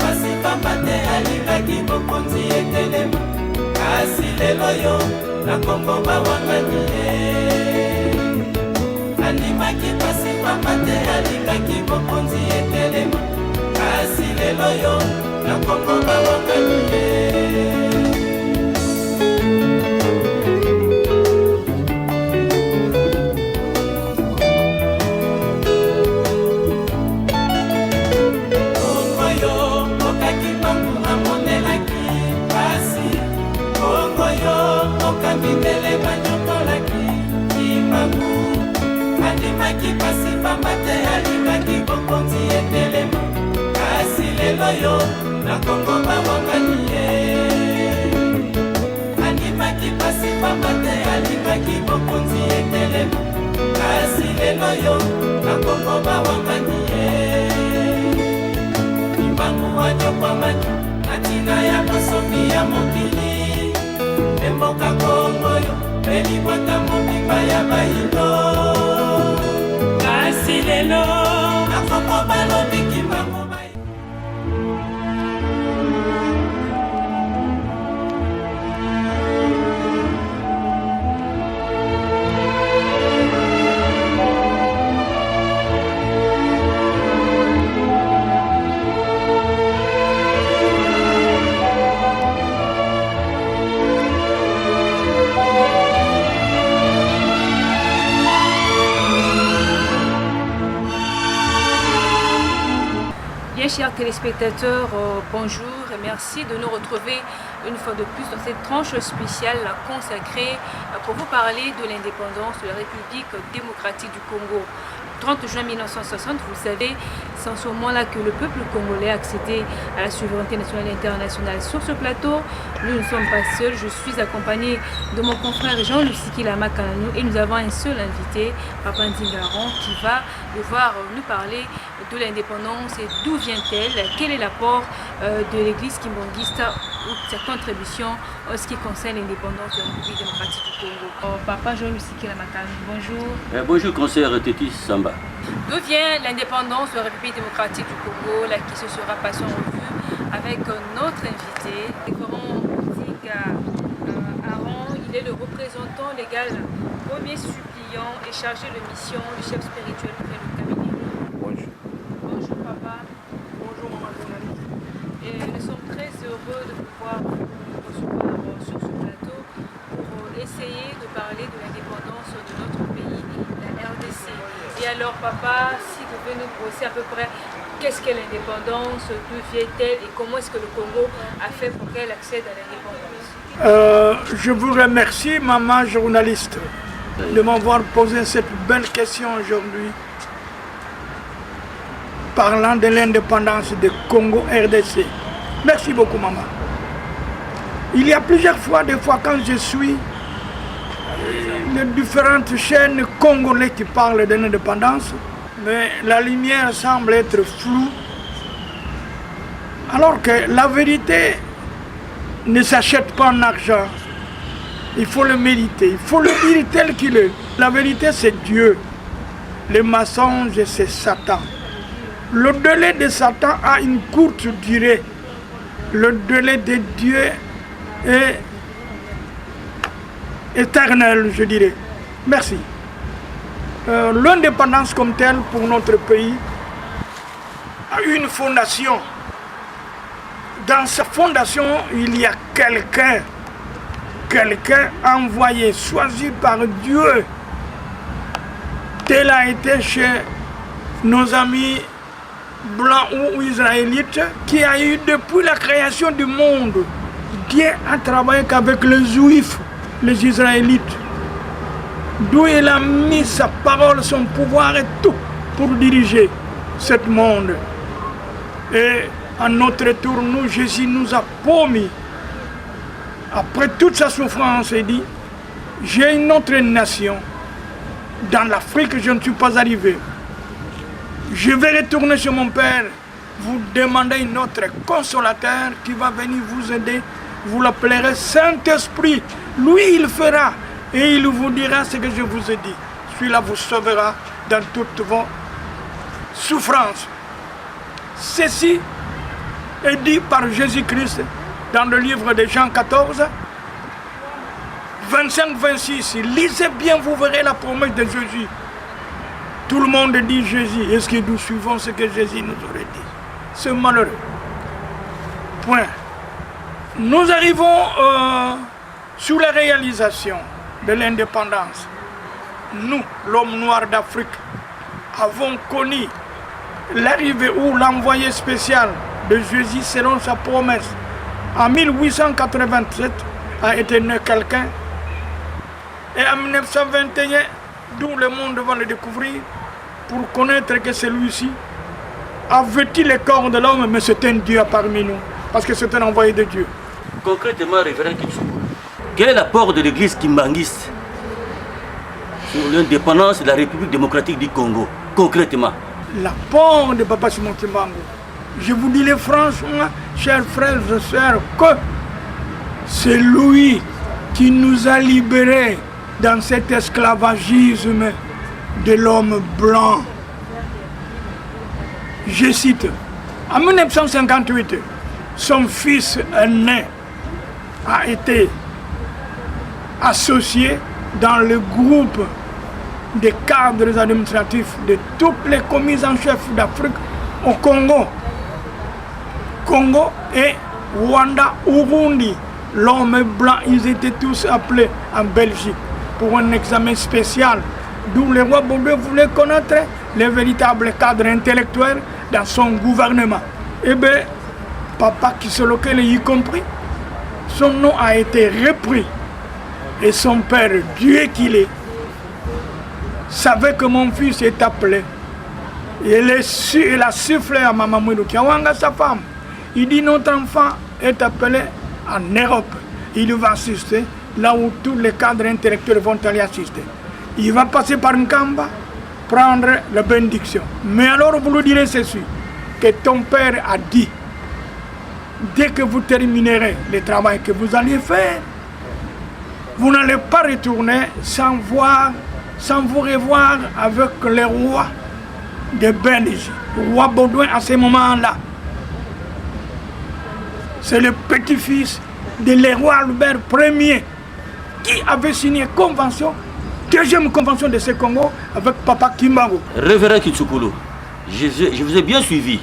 pasi pamba te alingaki bokonzi etelema kasi lelo yo na Kongo bawangani ye andimaki pasi pamba te alingaki bokonzi etelema kasi lelo yo na Kongo bawangani ye Mindele banyokolaki kimangu andimaki pasi pamba te alingaki bokonzi etelema kasi lelo yo na Kongo bawangani ye andimaki pasi pamba te alingaki bokonzi etelema kasi lelo yo na Kongo bawangani ye kimangu wanyokwamani natina ya kosomi ya mokili Mboka Kongo yo pelibota mobimba ya bayindo kasi lelo na Kongo balobi kimango Chers téléspectateurs, bonjour et merci de nous retrouver une fois de plus dans cette tranche spéciale consacrée pour vous parler de l'indépendance de la République démocratique du Congo. 30 juin 1960, vous savez, c'est en ce moment-là que le peuple congolais a accédé à la souveraineté nationale et internationale. Sur ce plateau, nous ne sommes pas seuls. Je suis accompagné de mon confrère Jean-Lucie Lama-Kananou et nous avons un seul invité, Papa Ndingaron, qui va devoir nous parler de l'indépendance et d'où vient-elle, quel est l'apport de l'église kimbangiste ou sa contribution en ce qui concerne l'indépendance de la République démocratique du Congo. Papa Jean-Lucie Lama-Kananou, bonjour. Bonjour, conseiller Tétis Samba. D'où vient l'indépendance de la République démocratique du Congo, là, qui se sera passée en revue avec notre invité, Révérend Aron. Il est le représentant légal, premier suppliant et chargé de mission du chef spirituel auprès du cabinet. Bonjour. Bonjour papa. Bonjour maman journaliste. Et nous sommes très heureux de pouvoir vous recevoir sur ce plateau pour essayer de parler de l'indépendance de notre pays, la RDC. Et alors papa, si vous pouvez nous brosser à peu près qu'est-ce qu'est l'indépendance, d'où vient-elle et comment est-ce que le Congo a fait pour qu'elle accède à l'indépendance? Je vous remercie maman journaliste de m'avoir posé cette belle question aujourd'hui parlant de l'indépendance du Congo RDC. Merci beaucoup maman. Il y a plusieurs fois, quand je suis les différentes chaînes congolaises qui parlent de l'indépendance, mais la lumière semble être floue, alors que la vérité ne s'achète pas en argent. Il faut le méditer, il faut le dire tel qu'il est. La vérité c'est Dieu, le mensonge c'est Satan. Le délai de Satan a une courte durée, le délai de Dieu est éternel, je dirais. Merci. L'indépendance comme telle pour notre pays a une fondation. Dans sa fondation, il y a quelqu'un envoyé, choisi par Dieu. Tel a été chez nos amis blancs ou israélites qui a eu depuis la création du monde. Dieu a travaillé qu'avec les juifs, les israélites. D'où il a mis sa parole, son pouvoir et tout pour diriger ce monde. Et à notre tour, nous, Jésus nous a promis, après toute sa souffrance, il dit, j'ai une autre nation. Dans l'Afrique, je ne suis pas arrivé. Je vais retourner chez mon Père, vous demander notre consolateur qui va venir vous aider. Vous l'appellerez Saint-Esprit. Lui, il fera et il vous dira ce que je vous ai dit. Celui-là vous sauvera dans toutes vos souffrances. Ceci est dit par Jésus-Christ dans le livre de Jean 14, 25-26. Lisez bien, vous verrez la promesse de Jésus. Tout le monde dit Jésus. Est-ce que nous suivons ce que Jésus nous aurait dit? C'est malheureux. Point. Nous arrivons sous la réalisation de l'indépendance. Nous, l'homme noir d'Afrique, avons connu l'arrivée ou l'envoyé spécial de Jésus selon sa promesse. En 1887 a été né quelqu'un, et en 1921, d'où le monde va le découvrir, pour connaître que celui-ci a vêtu le corps de l'homme, mais c'est un Dieu parmi nous, parce que c'est un envoyé de Dieu. Concrètement, révérend Kitsoukoulou, quel est l'apport de l'église kimbanguiste sur l'indépendance de la République démocratique du Congo, concrètement? L'apport de Papa Simon Kimbangu, je vous dis franchement, chers frères et sœurs, que c'est lui qui nous a libérés dans cet esclavagisme de l'homme blanc. Je cite, en 1958, son fils aîné a été associé dans le groupe des cadres administratifs de toutes les commises en chef d'Afrique au Congo. Congo et Rwanda, Urundi. L'homme blanc, ils étaient tous appelés en Belgique pour un examen spécial, d'où le roi Baudouin voulait connaître les véritables cadres intellectuels dans son gouvernement. Eh bien, Papa Kisolokel y compris, son nom a été repris. Et son père, Dieu qu'il est, savait que mon fils est appelé. Il a sifflé à Maman Mouidou Kiawanga, sa femme. Il dit, notre enfant est appelé en Europe. Il va assister là où tous les cadres intellectuels vont aller assister. Il va passer par Nkamba, prendre la bénédiction. Mais alors vous lui direz ceci, que ton père a dit, dès que vous terminerez le travail que vous allez faire, vous n'allez pas retourner sans vous revoir avec le roi de Belgique, le roi Baudouin à ce moment-là. C'est le petit-fils de le roi Albert Ier qui avait signé convention, deuxième convention de ce Congo avec Papa Kimbangu. Révérend Kitsoukoulou, je vous ai bien suivi.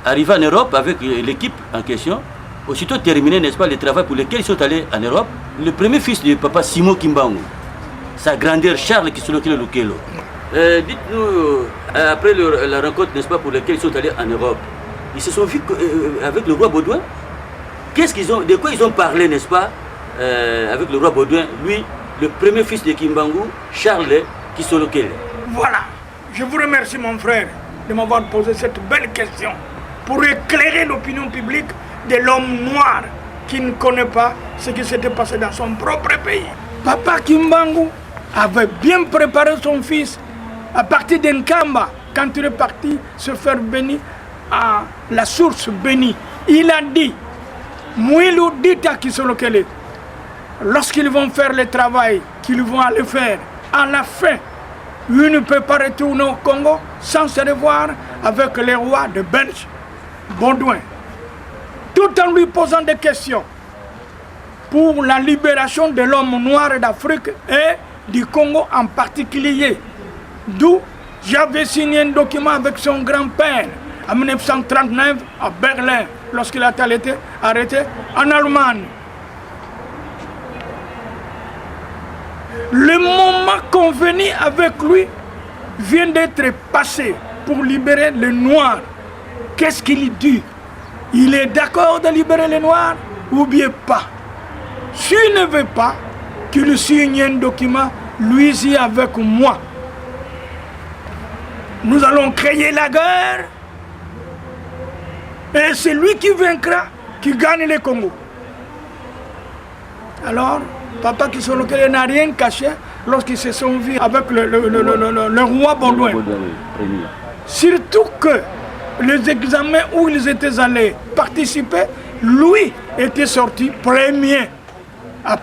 Arrivé en Europe avec l'équipe en question, aussitôt terminé, n'est-ce pas, le travail pour lequel ils sont allés en Europe, le premier fils de Papa Simon Kimbangu, sa grandeur Charles Kisolokelo Lukelo. Dites-nous, après la rencontre, n'est-ce pas, pour laquelle ils sont allés en Europe, ils se sont vus avec le roi Baudouin. De quoi ils ont parlé, n'est-ce pas, avec le roi Baudouin, lui, le premier fils de Kimbangu, Charles Kisolokelo. Voilà, je vous remercie mon frère de m'avoir posé cette belle question pour éclairer l'opinion publique de l'homme noir qui ne connaît pas ce qui s'était passé dans son propre pays. Papa Kimbangu avait bien préparé son fils à partir d'Nkamba quand il est parti se faire bénir à la source bénie. Il a dit, Mouilou dit à Kisolokele, lorsqu'ils vont faire le travail qu'ils vont aller faire, à la fin, lui ne peut pas retourner au Congo sans se revoir avec les rois de Belge, Baudouin, tout en lui posant des questions pour la libération de l'homme noir d'Afrique et du Congo en particulier. D'où j'avais signé un document avec son grand-père en 1939 à Berlin, lorsqu'il a été arrêté en Allemagne. Le moment convenu avec lui vient d'être passé pour libérer les Noirs. Qu'est-ce qu'il dit? Il est d'accord de libérer les Noirs ou bien pas? S'il ne veut pas, qu'il signe un document, lui y avec moi. Nous allons créer la guerre et c'est lui qui vaincra, qui gagne le Congo. Alors, Papa Kisolokele n'a rien caché lorsqu'ils se sont vus avec le roi Baudouin. Surtout que les examens où ils étaient allés participer, lui était sorti premier.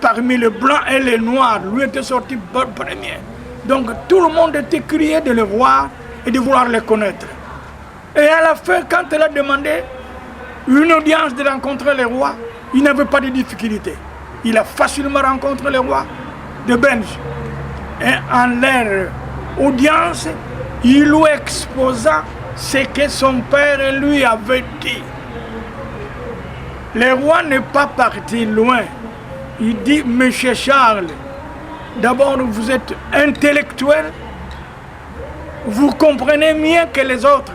Parmi les blancs et les noirs, lui était sorti premier. Donc tout le monde était crié de le voir et de vouloir le connaître. Et à la fin, quand elle a demandé une audience de rencontrer le roi, il n'avait pas de difficulté. Il a facilement rencontré le roi de Belge. Et en leur audience, il lui exposa ce que son père lui avait dit. Le roi n'est pas parti loin. Il dit, Monsieur Charles, d'abord vous êtes intellectuel, vous comprenez mieux que les autres.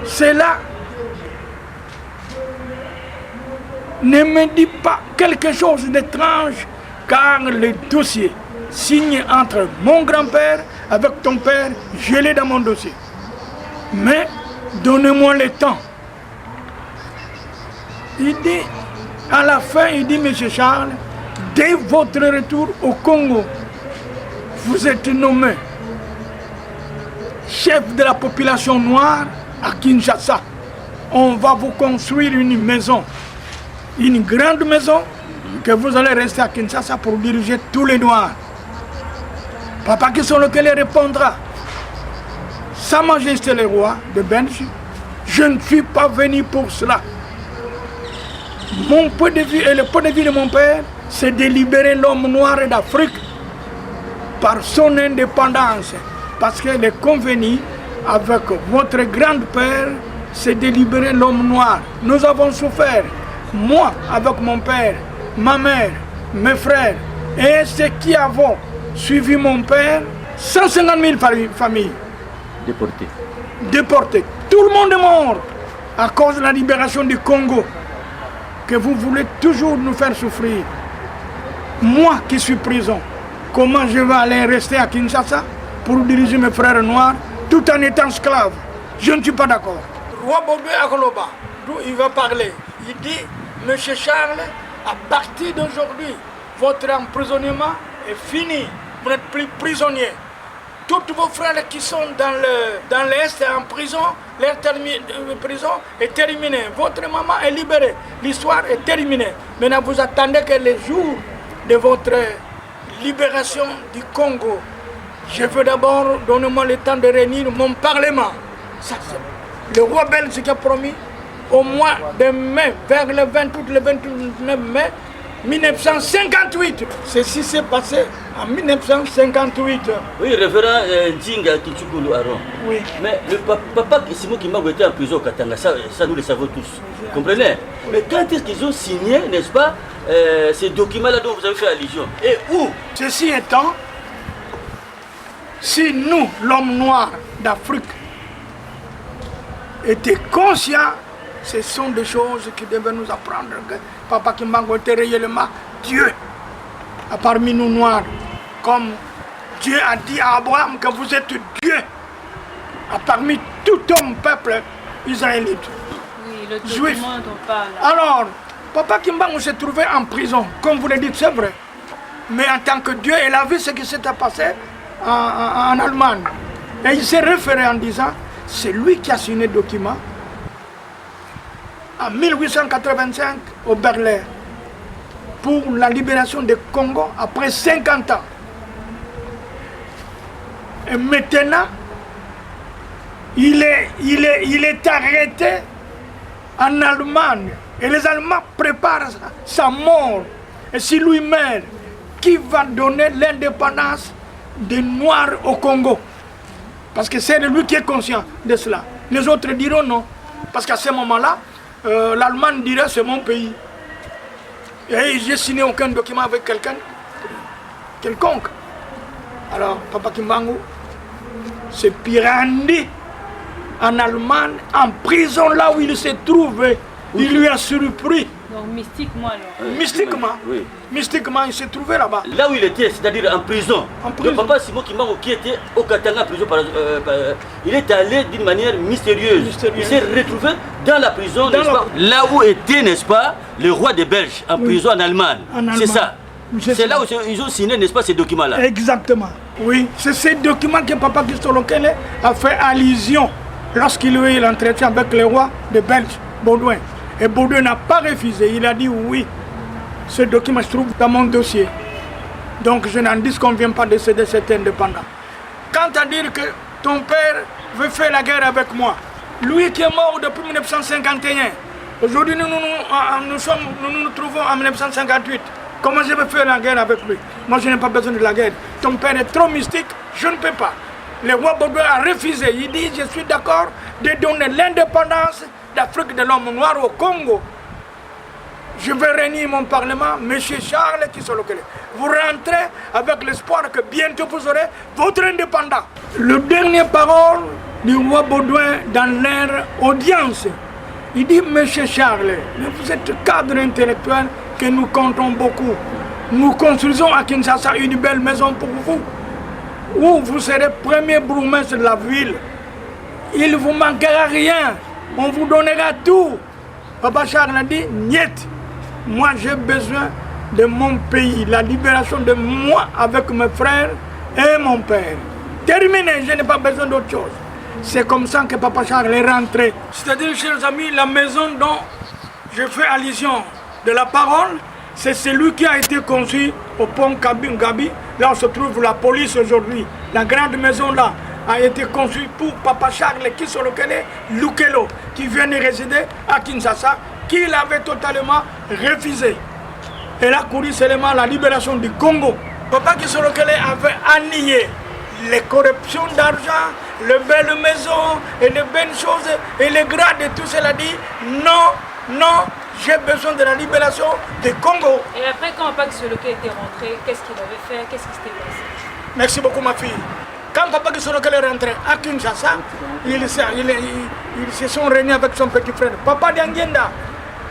Cela ne me dit pas quelque chose d'étrange, car le dossier signé entre mon grand-père avec ton père, je l'ai dans mon dossier. Mais donnez-moi le temps. Il dit, à la fin, il dit, Monsieur Charles, dès votre retour au Congo, vous êtes nommé chef de la population noire à Kinshasa. On va vous construire une maison, une grande maison, que vous allez rester à Kinshasa pour diriger tous les Noirs. Papa Kisolokelé répondra, Sa Majesté le roi de Belge, je ne suis pas venu pour cela. Mon point de vue et le point de vue de mon père, c'est de libérer l'homme noir d'Afrique par son indépendance. Parce que le convenu avec votre grand-père, c'est de libérer l'homme noir. Nous avons souffert, moi avec mon père, ma mère, mes frères, et ceux qui avons suivi mon père, 150 000 familles déportées. Tout le monde est mort à cause de la libération du Congo, que vous voulez toujours nous faire souffrir. Moi qui suis prison, comment je vais aller rester à Kinshasa pour diriger mes frères noirs tout en étant esclave? Je ne suis pas d'accord. Roi Bobé Akoloba, d'où il va parler, il dit, Monsieur Charles, à partir d'aujourd'hui, votre emprisonnement est fini. Vous n'êtes plus prisonnier. Tous vos frères qui sont dans l'Est en prison, leur prison est terminée. Votre maman est libérée. L'histoire est terminée. Maintenant, vous attendez que le jour de votre libération du Congo, je veux d'abord, donnez-moi le temps de réunir mon parlement. Ça, le roi belge qui a promis au mois de mai, vers le 28, le 29 mai 1958. Ceci s'est passé en 1958. Oui, révérend Ndinga Kitchukulu Aron. Oui. Mais le papa Simon Kimbangu était en prison au Katanga, ça nous le savons tous. Comprenez? Mais quand est-ce qu'ils ont signé, n'est-ce pas, ces documents-là dont vous avez fait allusion? Et où? Ceci étant, si nous, l'homme noir d'Afrique, était conscient, ce sont des choses qui devaient nous apprendre. Papa Kimbangu était réellement Dieu parmi nous noirs. Comme Dieu a dit à Abraham que vous êtes Dieu parmi tout homme, peuple israélite. Oui, le Juif. document dont on parle. Alors, Papa Kimbangu s'est trouvé en prison, comme vous le dites, c'est vrai. Mais en tant que Dieu, il a vu ce qui s'était passé en Allemagne. Et il s'est référé en disant, c'est lui qui a signé le document en 1885 au Berlin pour la libération du Congo après 50 ans. Et maintenant, il est arrêté en Allemagne. Et les Allemands préparent sa mort. Et si lui meurt, qui va donner l'indépendance des Noirs au Congo? Parce que c'est lui qui est conscient de cela. Les autres diront non. Parce qu'à ce moment-là, l'Allemagne dirait c'est mon pays. Et j'ai signé aucun document avec quelconque. Alors, Papa Kimbangu s'est pirandi en Allemagne, en prison là où il se trouvait. Il lui a surpris. Donc mystiquement alors. Mystiquement. Oui. Mystiquement, il s'est trouvé là-bas. Là où il était, c'est-à-dire en prison. En prison. Le papa Simon Kimbangu qui était au Katanga en prison, il est allé d'une manière mystérieuse. Il s'est retrouvé dans la prison, n'est-ce pas? Là où était, n'est-ce pas, le roi des Belges, en prison en Allemagne. C'est ça. C'est là où ils ont signé, n'est-ce pas, ces documents-là? Exactement. Oui, c'est ces documents que Papa Kisolokelé a fait allusion lorsqu'il a eu l'entretien avec le roi de Belge, Baudouin. Et Baudouin n'a pas refusé. Il a dit oui, ce document se trouve dans mon dossier. Donc je n'en disconviens pas de céder cet indépendant. Quant à dire que ton père veut faire la guerre avec moi, Lui qui est mort depuis 1951. Aujourd'hui, nous nous trouvons en 1958. Comment je vais faire la guerre avec lui? Moi, je n'ai pas besoin de la guerre. Ton père est trop mystique, je ne peux pas. Le roi Baudouin a refusé. Il dit, je suis d'accord de donner l'indépendance d'Afrique de l'homme noir au Congo. Je vais réunir mon parlement, M. Charles Kisolokele. Vous rentrez avec l'espoir que bientôt vous aurez votre indépendance. Le dernier parole du roi Baudouin dans leur audience, il dit, M. Charles, vous êtes cadre intellectuel que nous comptons beaucoup. Nous construisons à Kinshasa une belle maison pour vous, où vous serez premier bourgmestre de la ville. Il ne vous manquera rien, on vous donnera tout. Papa Charles a dit, niet. Moi j'ai besoin de mon pays, la libération de moi avec mes frères et mon père. Terminé, je n'ai pas besoin d'autre chose. C'est comme ça que Papa Charles est rentré. C'est-à-dire, chers amis, la maison dont je fais allusion de la parole, c'est celui qui a été construit au pont Gabi. Là où se trouve la police aujourd'hui. La grande maison là a été construite pour Papa Charles Kisolokele Lukelo, qui vient de résider à Kinshasa, qui l'avait totalement refusé. Elle a couru seulement la libération du Congo. Papa Kisolokele avait annié les corruptions d'argent, les belles maisons et les belles choses et les grades et tout cela dit non, non, j'ai besoin de la libération du Congo. Et après, quand Papa Kisolokele était rentré, qu'est-ce qu'il avait fait? Qu'est-ce qui s'était passé? Merci beaucoup, ma fille. Quand Papa Kisolokele est rentré à Kinshasa, ils se sont réunis avec son petit frère, Papa Diangenda,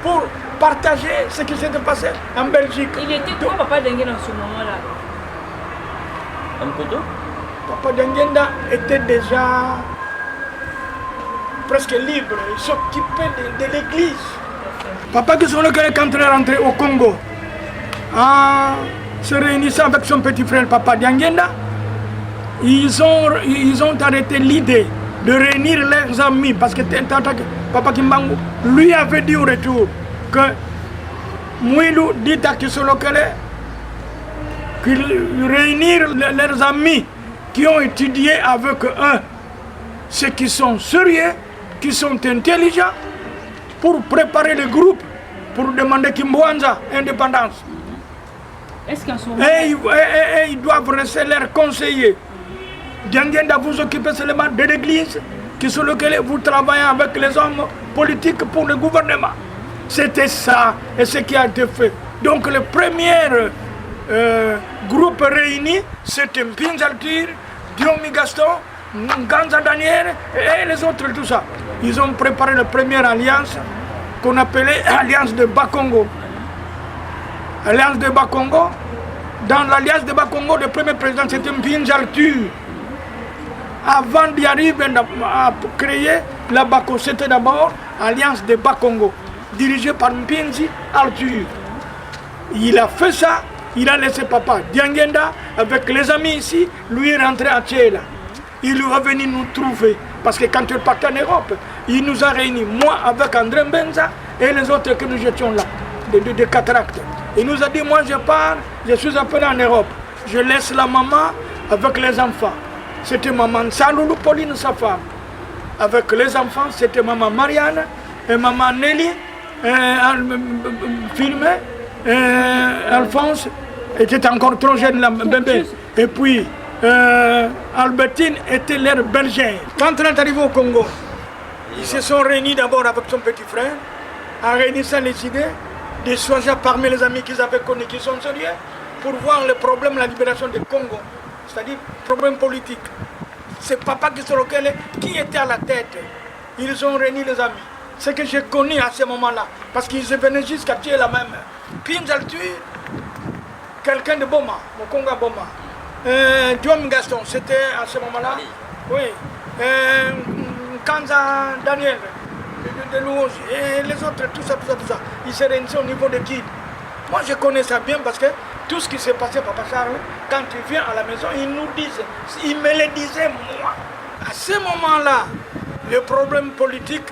pour partager ce qui s'était passé en Belgique. Il était quoi, Papa Diangenda, en ce moment-là? Papa Diangenda était déjà presque libre, il s'occupait de l'église. Papa Kisolokele, quand il est rentré au Congo, en se réunissant avec son petit frère Papa Diangenda, ils ont arrêté l'idée de réunir leurs amis parce que Papa Kimbangu lui avait dit au retour que Mouilou dit à Kisolokele qu'il réunir leurs amis qui ont étudié avec eux, ceux qui sont sérieux, qui sont intelligents, pour préparer le groupe, pour demander Kimbwanza indépendance. Est-ce qu'en ce moment... Et ils doivent rester leurs conseillers. Diangenda, vous occupez seulement de l'église, Kisolokele, vous travaillez avec les hommes politiques pour le gouvernement. C'était ça, et ce qui a été fait. Donc le premier groupe réuni, c'était Mpinzaltir, Diomi Gaston, Nganza Daniel et les autres, tout ça. Ils ont préparé la première alliance qu'on appelait Alliance de Bas-Congo. Alliance de Bas-Congo. Dans l'Alliance de Bas-Congo, le premier président c'était Mpinzaltir. Avant d'y arriver à créer la Bako, c'était d'abord Alliance de Bas-Congo, dirigée par Mpinzi Altur. Il a fait ça, il a laissé Papa Diangenda avec les amis ici, lui est rentré à Tchéla. Il est venu nous trouver, parce que quand il partait en Europe, il nous a réunis, moi avec André Mbenza et les autres que nous étions là, de cataracte. Il nous a dit, moi je pars, je suis appelé en Europe, je laisse la maman avec les enfants. C'était maman Saloulou Pauline, sa femme. Avec les enfants, c'était maman Marianne et maman Nelly, filmé, Alphonse était encore trop jeune, la bébé. Et puis, Albertine était leur bergère. Quand on est arrivé au Congo, ils se sont réunis d'abord avec son petit frère, en réunissant les idées, de choisir parmi les amis qu'ils avaient connus, qui sont sérieux, pour voir le problème, la libération du Congo. C'est-à-dire problème politique. C'est Papa Kisolokele qui était à la tête. Ils ont réuni les amis. Ce que j'ai connu à ce moment-là, parce qu'ils venaient jusqu'à tuer la même. Pinzaltu, quelqu'un de Boma, Mokonga Boma. Diom Gaston, c'était à ce moment-là. Oui. Kanza Daniel, de Louange, et les autres, tout ça. Ils se réunissaient au niveau de guide. Moi je connais ça bien parce que tout ce qui s'est passé, Papa Charles, quand il vient à la maison, il nous disait, il me le disait moi. À ce moment-là, le problème politique,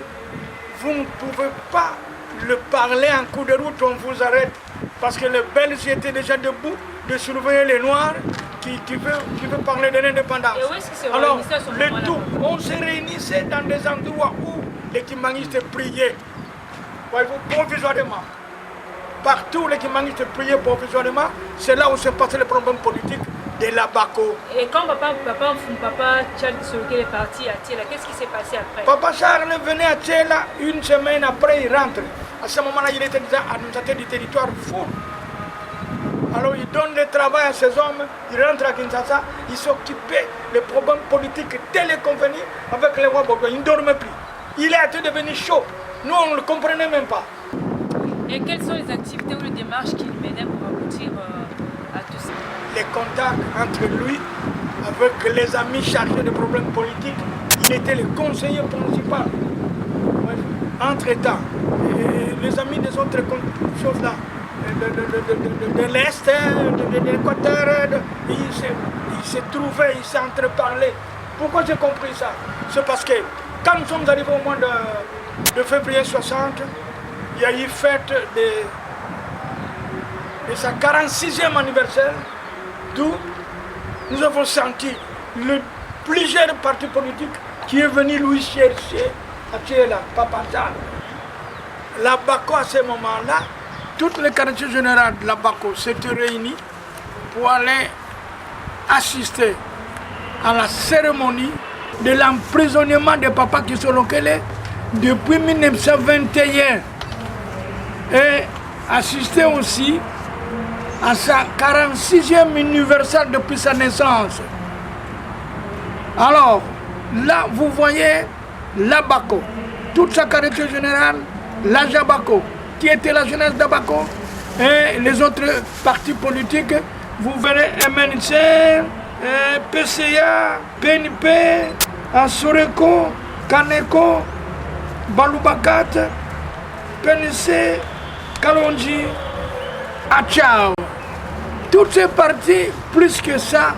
vous ne pouvez pas le parler en coup de route, on vous arrête. Parce que les Belges étaient déjà debout de surveiller les Noirs qui veut parler de l'indépendance. Et où est-ce qu'ils se Alors, réunissaient à ce le moment-là? tout, on se réunissait dans des endroits où les kimbanguistes priaient. Voyez-vous, provisoirement. Partout, les kimbanguistes priaient provisoirement. C'est là où se passaient les problèmes politiques de l'Abako. Et quand papa Charles Solokel est parti à Thiela, qu'est-ce qui s'est passé après? Papa Charles venait à Thiela, une semaine après, il rentre. À ce moment-là, il était déjà administrateur du territoire fou. Alors il donne le travail à ces hommes, il rentre à Kinshasa, il s'occupait des problèmes politiques dès les convenus avec les rois Bourgogne. Il ne dormait plus. Il est devenu chaud. Nous, on ne le comprenait même pas. Et quelles sont les activités ou les démarches qu'il menait pour aboutir à tout ça? Les contacts entre lui avec les amis chargés de problèmes politiques, il était le conseiller principal. Entre-temps, les amis des autres choses là, de l'Est, de l'Équateur, il s'est trouvé, il s'est entreparlé. Pourquoi j'ai compris ça? C'est parce que quand nous sommes arrivés au mois de février 60, il y a eu fête de sa 46e anniversaire, d'où nous avons senti le plusieurs partis politiques qui est venu lui chercher à Thiela, Papa Charles. La Bako à ce moment-là, toutes les quartiers générales de la Bako s'étaient réunis pour aller assister à la cérémonie de l'emprisonnement de Papa Kisolokele depuis 1921 et assister aussi à sa 46e anniversaire depuis sa naissance. Alors, là, vous voyez la Bako, toute sa quartier générale, la Jabako, qui était la jeunesse d'Abako, et les autres partis politiques, vous verrez MNC, PCA, PNP, Asureko, Kaneko, Balubakat, PNC, Kalonji, Achao. Toutes ces partis, plus que ça,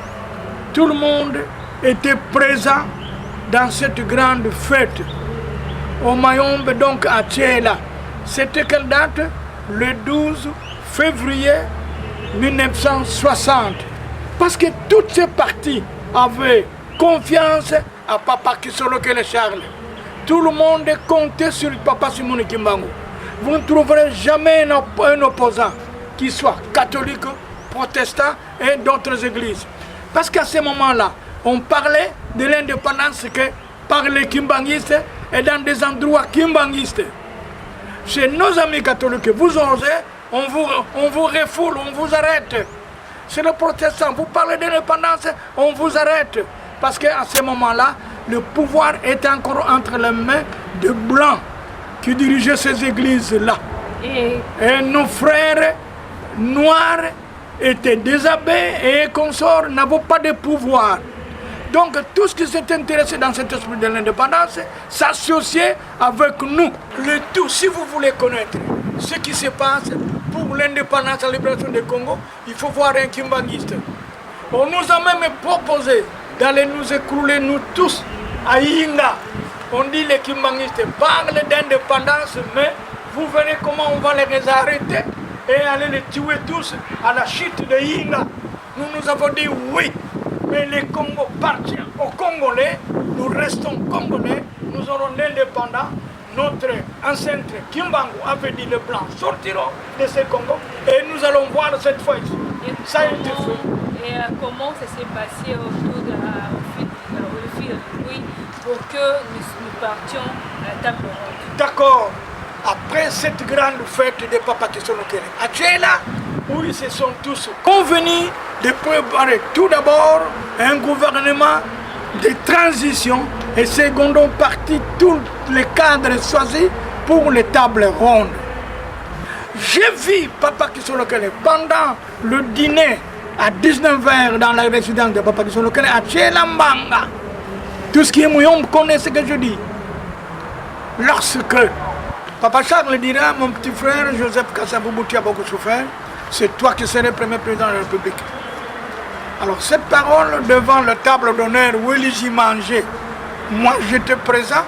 tout le monde était présent dans cette grande fête. Au Mayombe, donc à Thiela. C'était quelle date? Le 12 février 1960. Parce que toutes ces parties avaient confiance à Papa Kisolokele Charles. Tout le monde comptait sur Papa Simone Kimbangu. Vous ne trouverez jamais un opposant qui soit catholique, protestant et d'autres églises. Parce qu'à ce moment-là, on parlait de l'indépendance que par les kimbanguistes et dans des endroits kimbanguistes. Chez nos amis catholiques, vous osez, on vous refoule, on vous arrête. Chez les protestants, vous parlez d'indépendance, on vous arrête. Parce qu'à ce moment-là, le pouvoir est encore entre les mains de Blancs qui dirigeaient ces églises-là. Et nos frères noirs étaient déshabillés et consorts n'avaient pas de pouvoir. Donc tout ce qui s'est intéressé dans cet esprit de l'indépendance s'associait avec nous. Le tout, si vous voulez connaître ce qui se passe pour l'indépendance et la libération du Congo, il faut voir un kimbanguiste. On nous a même proposé d'aller nous écrouler, nous tous, à Yinga. On dit les kimbanguistes parlent d'indépendance, mais vous verrez comment on va les arrêter et aller les tuer tous à la chute de Yinga. Nous avons dit oui. Mais les Congo appartient aux Congolais, nous restons Congolais, nous aurons l'indépendance. Notre ancêtre Kimbangu avait dit les Blancs sortiront de ce Congo et nous allons voir cette fois-ci. Ça a été fait. Et comment ça s'est passé au fil de nuit pour que nous partions à la table ronde? D'accord. Après cette grande fête de Papa Kisolokele, à Thiela, où ils se sont tous convenus de préparer tout d'abord un gouvernement de transition et secondons partie tous les cadres choisis pour les tables rondes. J'ai vu Papa Kisolokele pendant le dîner à 19h dans la résidence de Papa Kisolokele à Thiela Mbanga. Tout ce qui est mouillon connaît ce que je dis. Lorsque Papa Charles dira, mon petit frère Joseph Kasavubu, a beaucoup souffert, c'est toi qui serais le premier président de la République. Alors cette parole devant la table d'honneur où il y mangeait, moi j'étais présent.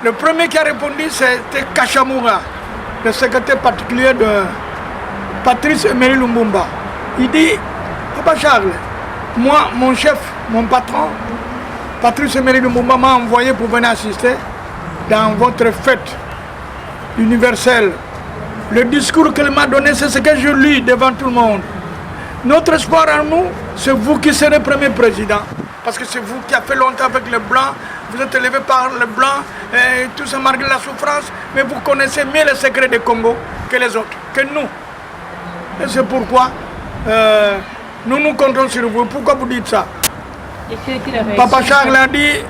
Le premier qui a répondu c'était Kachamura, le secrétaire particulier de Patrice Emery Lumumba. Il dit, Papa Charles, moi, mon chef, mon patron, Patrice Emery de Moumba m'a envoyé pour venir assister dans votre fête universelle. Le discours qu'elle m'a donné, c'est ce que je lis devant tout le monde. Notre espoir en nous, c'est vous qui serez premier président. Parce que c'est vous qui avez fait longtemps avec les Blancs, vous êtes élevé par les Blancs, et tout ça malgré la souffrance, mais vous connaissez mieux les secrets du Congo que les autres, que nous. Et c'est pourquoi nous nous comptons sur vous. Pourquoi vous dites ça? Et quelle était la réaction? Papa Charles a dit,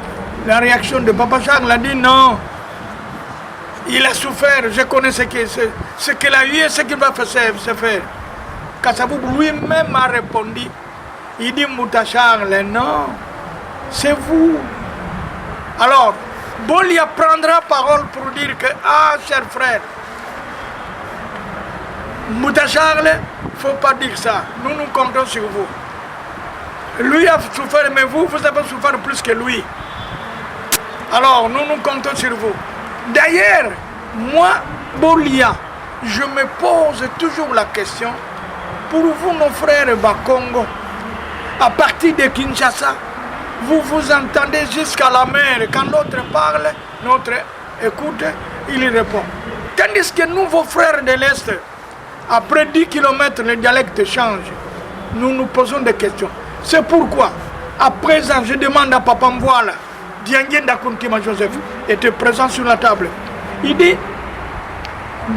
la réaction de Papa Charles a dit non. Il a souffert, je connais ce qu'il a eu et ce qu'il va se faire. Kassabou lui-même a répondu. Il dit Mouta Charles, non, c'est vous. Alors, Bolia prendra parole pour dire que, ah, cher frère, Mouta Charles, il ne faut pas dire ça. Nous nous comptons sur vous. Lui a souffert, mais vous avez souffert plus que lui. Alors, nous nous comptons sur vous. D'ailleurs, moi, Bolia, je me pose toujours la question, pour vous, nos frères Bakongo, à partir de Kinshasa, vous vous entendez jusqu'à la mer. Quand l'autre parle, notre écoute, il répond. Tandis que nous, vos frères de l'Est, après 10 km, le dialecte change. Nous nous posons des questions. C'est pourquoi, à présent, je demande à Papa Mvoala, Diangien Dakuntima Joseph, était présent sur la table. Il dit,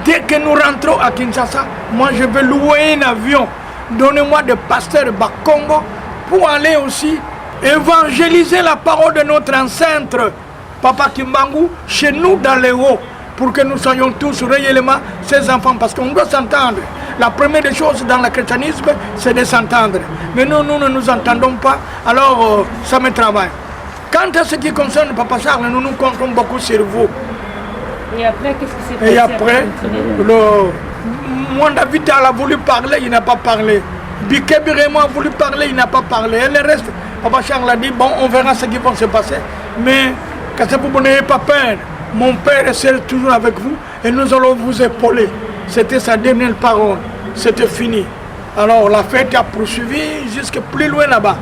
dès que nous rentrons à Kinshasa, moi je vais louer un avion. Donnez-moi des pasteurs Bakongo pour aller aussi évangéliser la parole de notre ancêtre, Papa Kimbangu, chez nous dans les hauts, pour que nous soyons tous réellement ses enfants, parce qu'on doit s'entendre. La première des choses dans le christianisme, c'est de s'entendre. Mais nous ne nous entendons pas, alors ça me travaille. Quant à ce qui concerne Papa Charles, nous nous comptons beaucoup sur vous. Et après, qu'est-ce qui s'est passé? Et après, moi, David a voulu parler, il n'a pas parlé. Bikebi Raymond a voulu parler, il n'a pas parlé. Et le reste, Papa Charles a dit, bon, on verra ce qui va se passer. Mais, vous n'ayez pas peur. Mon père est toujours avec vous et nous allons vous épauler. C'était sa dernière parole. C'était fini. Alors, la fête a poursuivi jusqu'à plus loin là-bas.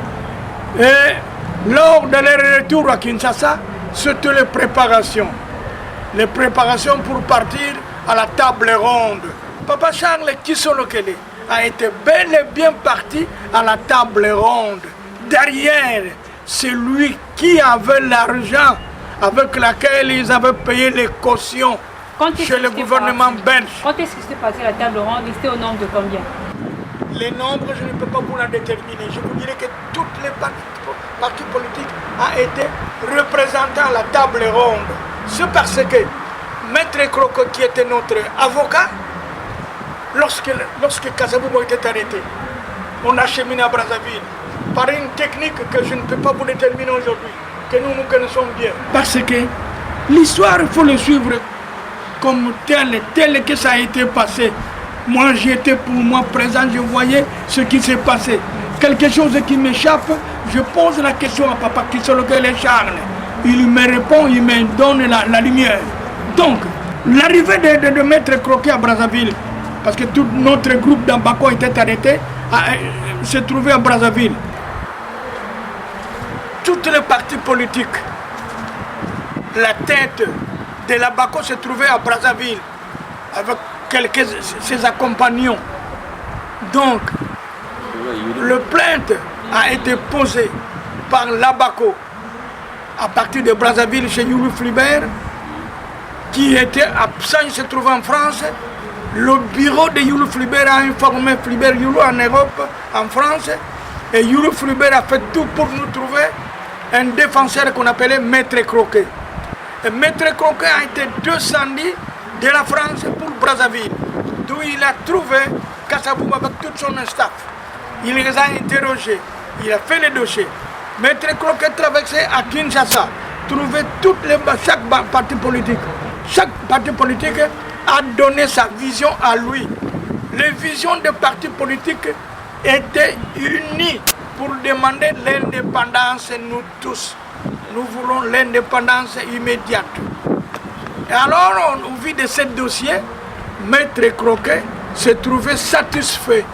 Et lors de leur retour à Kinshasa, c'était les préparations. Les préparations pour partir à la table ronde. Papa Charles Kisolokele a été bel et bien parti à la table ronde. Derrière, c'est lui qui avait l'argent avec laquelle ils avaient payé les cautions chez le gouvernement belge. Quand est-ce que s'est passé la table ronde? C'était au nombre de combien? Les nombres, je ne peux pas vous la déterminer. Je vous dirais que toutes les partis politiques ont été représentés à la table ronde. C'est parce que Maître Croco, qui était notre avocat, lorsque Kasavubo était arrêté, on a cheminé à Brazzaville par une technique que je ne peux pas vous déterminer aujourd'hui, que nous nous connaissons bien. Parce que l'histoire, il faut le suivre comme tel que ça a été passé. Moi, j'étais pour moi présent, je voyais ce qui s'est passé. Quelque chose qui m'échappe, je pose la question à Papa Kisolokele Charles. Il me répond, il me donne la lumière. Donc, l'arrivée de Maître Croquet à Brazzaville, parce que tout notre groupe d'Ambako était arrêté, se trouvait à Brazzaville. Toutes les partis politiques, la tête de l'Ambako se trouvait à Brazzaville, avec quelques ses accompagnants. Donc, le plainte a été posée par l'Ambako à partir de Brazzaville chez Youlou Flibert, qui était absent, il se trouvait en France. Le bureau de Youlou Flibert a informé Flibert Youlou en Europe, en France, et Youlou Flibert a fait tout pour nous trouver un défenseur qu'on appelait Maître Croquet. Et Maître Croquet a été descendu de la France pour Brazzaville, d'où il a trouvé Kassabou avec tout son staff. Il les a interrogés, il a fait les dossiers. Maître Croquet traversait à Kinshasa, trouvait chaque parti politique. Chaque parti politique a donné sa vision à lui. Les visions des partis politiques étaient unies pour demander l'indépendance, nous tous. Nous voulons l'indépendance immédiate. Et alors, au vu de ce dossier, Maître Croquet se trouvait satisfait.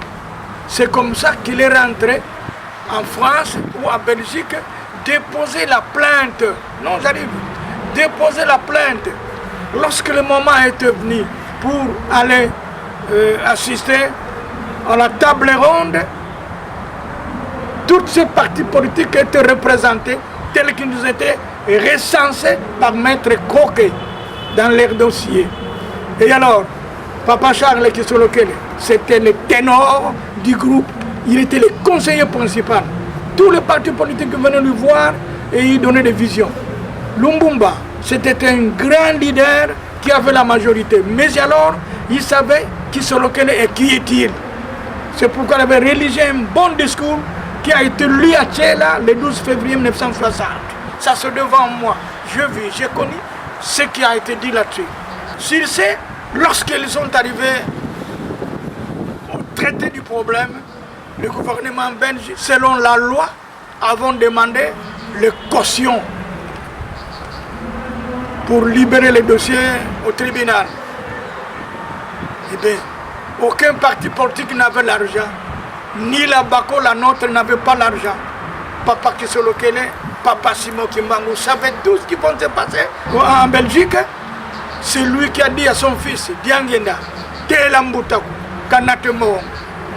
C'est comme ça qu'il est rentré en France ou en Belgique, déposer la plainte. Non, j'arrive. Déposer la plainte. Lorsque le moment était venu pour aller assister à la table ronde, toutes ces partis politiques étaient représentés tels qu'ils nous étaient recensés par Maître Croquet dans leur dossier. Et alors, Papa Charles Kisolokele, c'était le ténor du groupe, il était le conseiller principal. Tous les partis politiques venaient lui voir et lui donnaient des visions. Lumbumba, c'était un grand leader qui avait la majorité. Mais alors, il savait Kisolokele et qui est-il. C'est pourquoi il avait rédigé un bon discours qui a été lu à Tchela le 12 février 1960. Ça c'est devant moi. Je vis, j'ai connu ce qui a été dit là-dessus. Sur ce, lorsqu'ils sont arrivés au traité du problème, le gouvernement belge, selon la loi, avons demandé le caution pour libérer les dossiers au tribunal. Eh bien, aucun parti politique n'avait l'argent. Ni la Bako, la nôtre, n'avait pas l'argent. Papa Kisolokele, Papa Simon Kimbangu savait tout ce qui va se passer en Belgique. C'est lui qui a dit à son fils, Diangenda, Telambutaku, Kanatemo,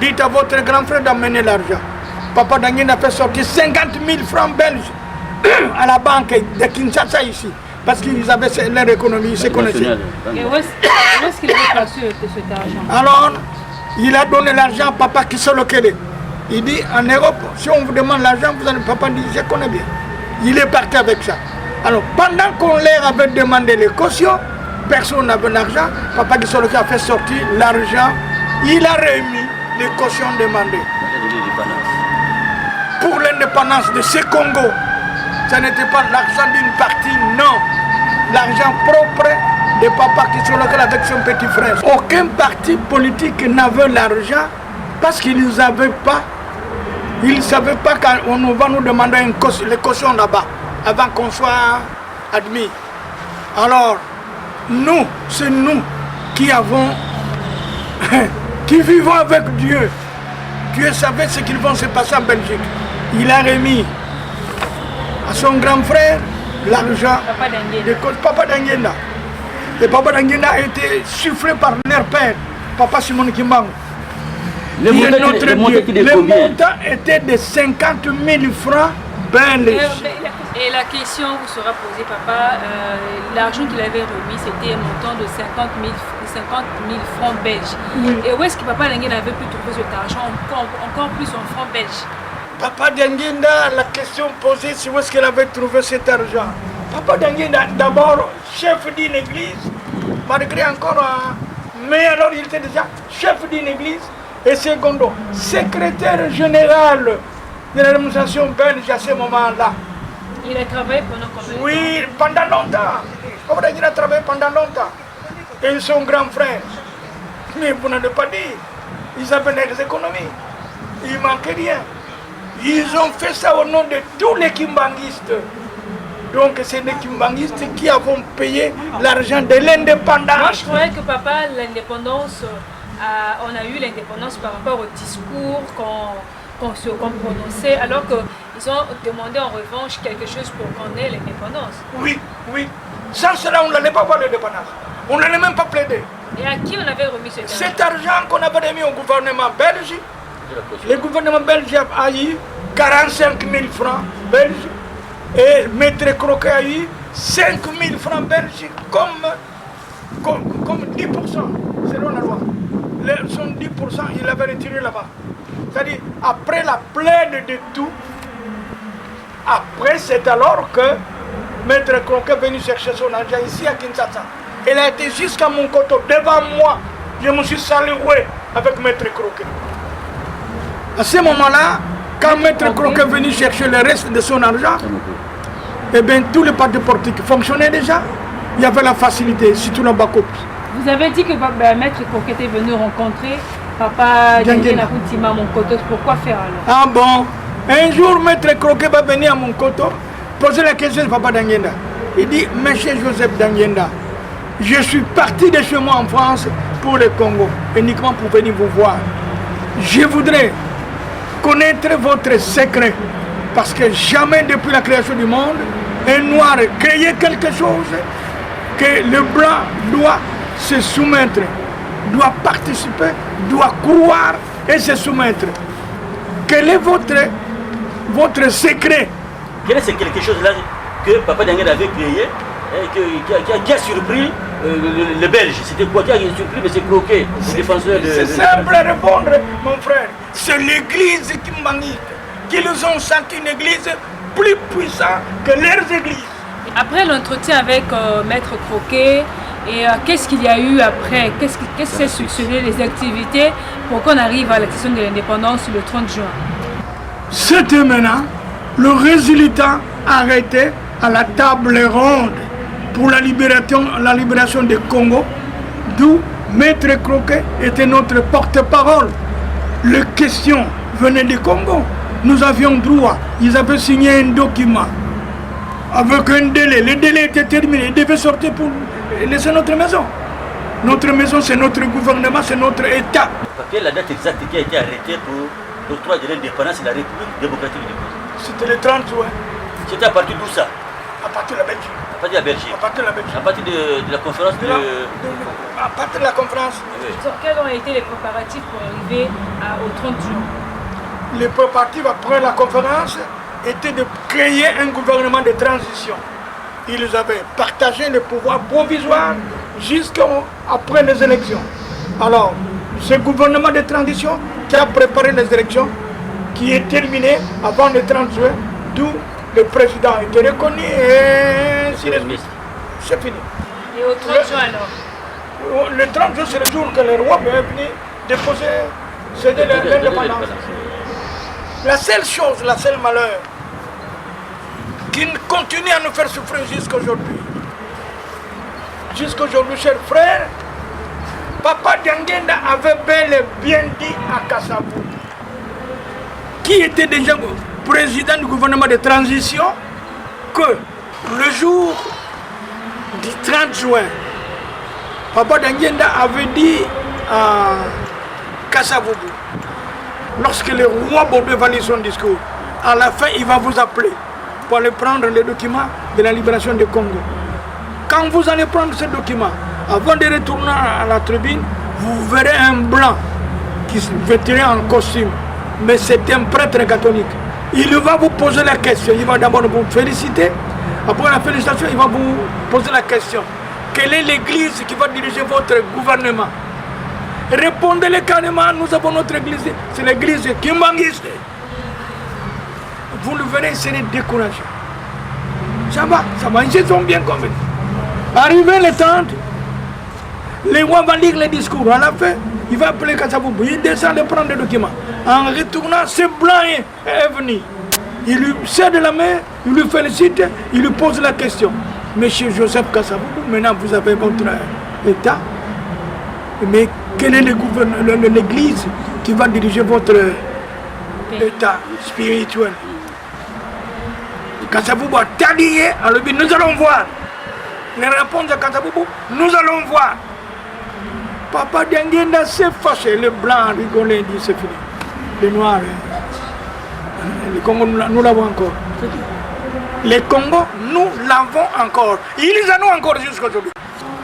dites à votre grand frère d'amener l'argent. Papa Diangenda a fait sortir 50 000 francs belges à la banque de Kinshasa ici. Parce qu'ils avaient leur économie, ils se connaissaient. Et où est-ce qu'il avait placé cet argent? Alors, il a donné l'argent à Papa Kisolokele. Il dit, en Europe, si on vous demande l'argent, vous allez, Papa dit, je connais bien. Il est parti avec ça. Alors, pendant qu'on leur avait demandé les cautions, personne n'avait l'argent. Papa Kisolokele a fait sortir l'argent. Il a remis les cautions demandées. Pour l'indépendance de ce Congo, ce n'était pas l'argent d'une partie, non. L'argent propre de Papa Kisolokele avec son petit frère. Aucun parti politique n'avait l'argent parce qu'ils ne savaient pas. Ils ne savaient pas qu'on va nous demander les cautions là-bas avant qu'on soit admis. Alors, nous, c'est nous qui avons, qui vivons avec Dieu. Dieu savait ce qu'il va se passer en Belgique. Il a remis à son grand frère l'argent de Papa Diangenda. Et Papa Diangenda a été soufflé par leur père, Papa Simon Kimbangu. Le montant était de 50 000 francs belges. Et la question vous sera posée, Papa. L'argent qu'il avait remis, c'était un montant de 50 000 francs belges. Oui. Et où est-ce que Papa Diangenda avait pu trouver cet argent, encore plus en francs belges? Papa Diangenda, la question posée, c'est où est-ce qu'il avait trouvé cet argent. Papa Diangenda, d'abord chef d'une église, malgré encore, mais alors il était déjà chef d'une église. Et secondo, secrétaire général de l'administration belge à ce moment-là. Il a travaillé pendant combien de temps? Oui, pendant longtemps. Il a travaillé pendant longtemps. Et son grand frère. Mais vous n'avez pas dit. Ils avaient des économies. Il ne manquait rien. Ils ont fait ça au nom de tous les kimbanguistes. Donc c'est les kimbanguistes qui ont payé l'argent de l'indépendance. Moi je croyais que papa, l'indépendance, on a eu l'indépendance par rapport au discours qu'on prononçait, alors qu'ils ont demandé en revanche quelque chose pour qu'on ait l'indépendance. Oui, oui. Sans cela, on n'allait pas voir l'indépendance. On n'allait même pas plaider. Et à qui on avait remis cet argent? Cet argent qu'on avait remis au gouvernement belge, le gouvernement belge a eu 45 000 francs belges et Maître Croquet a eu 5 000 francs belges comme 10%, selon la loi. Son 10%, il avait retiré là-bas. C'est-à-dire, après la plaide de tout, après c'est alors que Maître Croquet est venu chercher son argent ici à Kinshasa. Il a été jusqu'à mon côté, devant moi. Je me suis salué avec Maître Croquet. À ce moment-là, quand Maître Croquet est venu chercher le reste de son argent, eh bien, tous les partis politiques fonctionnaient déjà. Il y avait la facilité, surtout la Bako. Vous avez dit que Maître Croquet est venu rencontrer Papa Diangenda à Monkoto. Pourquoi faire alors? Ah bon? Un jour, Maître Croquet va venir à Monkoto, poser la question de Papa Diangenda. Il dit, Monsieur Joseph Diangenda, je suis parti de chez moi en France pour le Congo, uniquement pour venir vous voir. Je voudrais connaître votre secret. Parce que jamais depuis la création du monde, un noir crée quelque chose que le blanc doit se soumettre, doit participer, doit croire et se soumettre. Quel est votre secret? Quel est ce quelque chose-là que Papa Dangenda avait créé et qui a surpris les Belges? C'était quoi qui a surpris M. Croquet, le défenseur de... C'est simple à répondre, mon frère. C'est l'église Kimbangiste. Qu'ils ont senti une église plus puissante que leurs églises. Après l'entretien avec Maître Croquet, et qu'est-ce qu'il y a eu après? Qu'est-ce qui s'est succédé, les activités pour qu'on arrive à la question de l'indépendance le 30 juin? C'était maintenant le résultat arrêté à la table ronde pour la libération du Congo, d'où Maître Croquet était notre porte-parole. Les questions venaient du Congo. Nous avions droit, ils avaient signé un document avec un délai. Le délai était terminé, ils devaient sortir pour laisser notre maison. Notre maison, c'est notre gouvernement, c'est notre État. Quelle est la date exacte qui a été arrêtée pour l'octroi de l'indépendance de la République démocratique du Congo? C'était le 30 juin. C'était à partir d'où ça? À partir de la Belgique. À partir de la Belgique. À partir de la Belgique. À partir de la conférence de... À partir de la conférence. Oui. Quels ont été les préparatifs pour arriver au 30 juin? Les préparatifs après la conférence étaient de créer un gouvernement de transition. Ils avaient partagé le pouvoir provisoire jusqu'après les élections. Alors, ce gouvernement de transition qui a préparé les élections, qui est terminé avant le 30 juin, d'où le président était reconnu et ainsi de suite. C'est fini. Et au 30 juin alors? Le 30 juin, c'est le jour que le roi est venu déposer, céder l'indépendance. La seule chose, la seule malheur, qui continue à nous faire souffrir jusqu'à aujourd'hui. Jusqu'à aujourd'hui, chers frères, Papa Dangenda avait bel et bien dit à Kassabou, qui était déjà président du gouvernement de transition, que le jour du 30 juin, Papa Dangenda avait dit à Kassabou, lorsque le roi Bobé va lire son discours, à la fin, il va vous appeler pour aller prendre les documents de la libération du Congo. Quand vous allez prendre ce document, avant de retourner à la tribune, vous verrez un blanc qui se vêtirait en costume. Mais c'est un prêtre catholique. Il va vous poser la question. Il va d'abord vous féliciter. Après la félicitation, il va vous poser la question. Quelle est l'église qui va diriger votre gouvernement? Répondez-le carrément, nous avons notre église, c'est l'église Kimbangiste. Vous le verrez, il serait découragé. Ça va, ils sont bien convaincus. Arrivé le 30, le roi va lire les discours. À la fin, il va appeler Kassabou, il descend de prendre les documents. En retournant, ce blanc est venu. Il lui serre la main, il lui félicite, il lui pose la question. Monsieur Joseph Kassabou, maintenant vous avez votre État. Mais quel est l'église qui va diriger votre état spirituel? Kassabou a taillé, alors nous allons voir. Les réponses de Kassabou, nous allons voir. Papa Dangenda s'est fâché, le blanc rigolé, dit c'est fini. Les noirs, le Congo, nous l'avons encore. Les Congo, nous l'avons encore. Ils en ont encore jusqu'à aujourd'hui.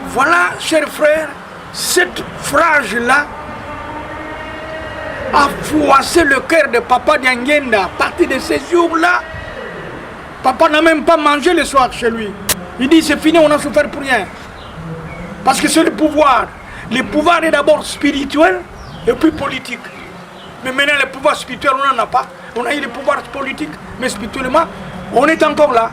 Voilà, chers frères, cette phrase-là a froissé le cœur de Papa Dangenda. À partir de ces jours-là, Papa n'a même pas mangé le soir chez lui. Il dit c'est fini, on a souffert pour rien. Parce que c'est le pouvoir. Le pouvoir est d'abord spirituel et puis politique. Mais maintenant le pouvoir spirituel, on n'en a pas. On a eu le pouvoir politique, mais spirituellement, on est encore là.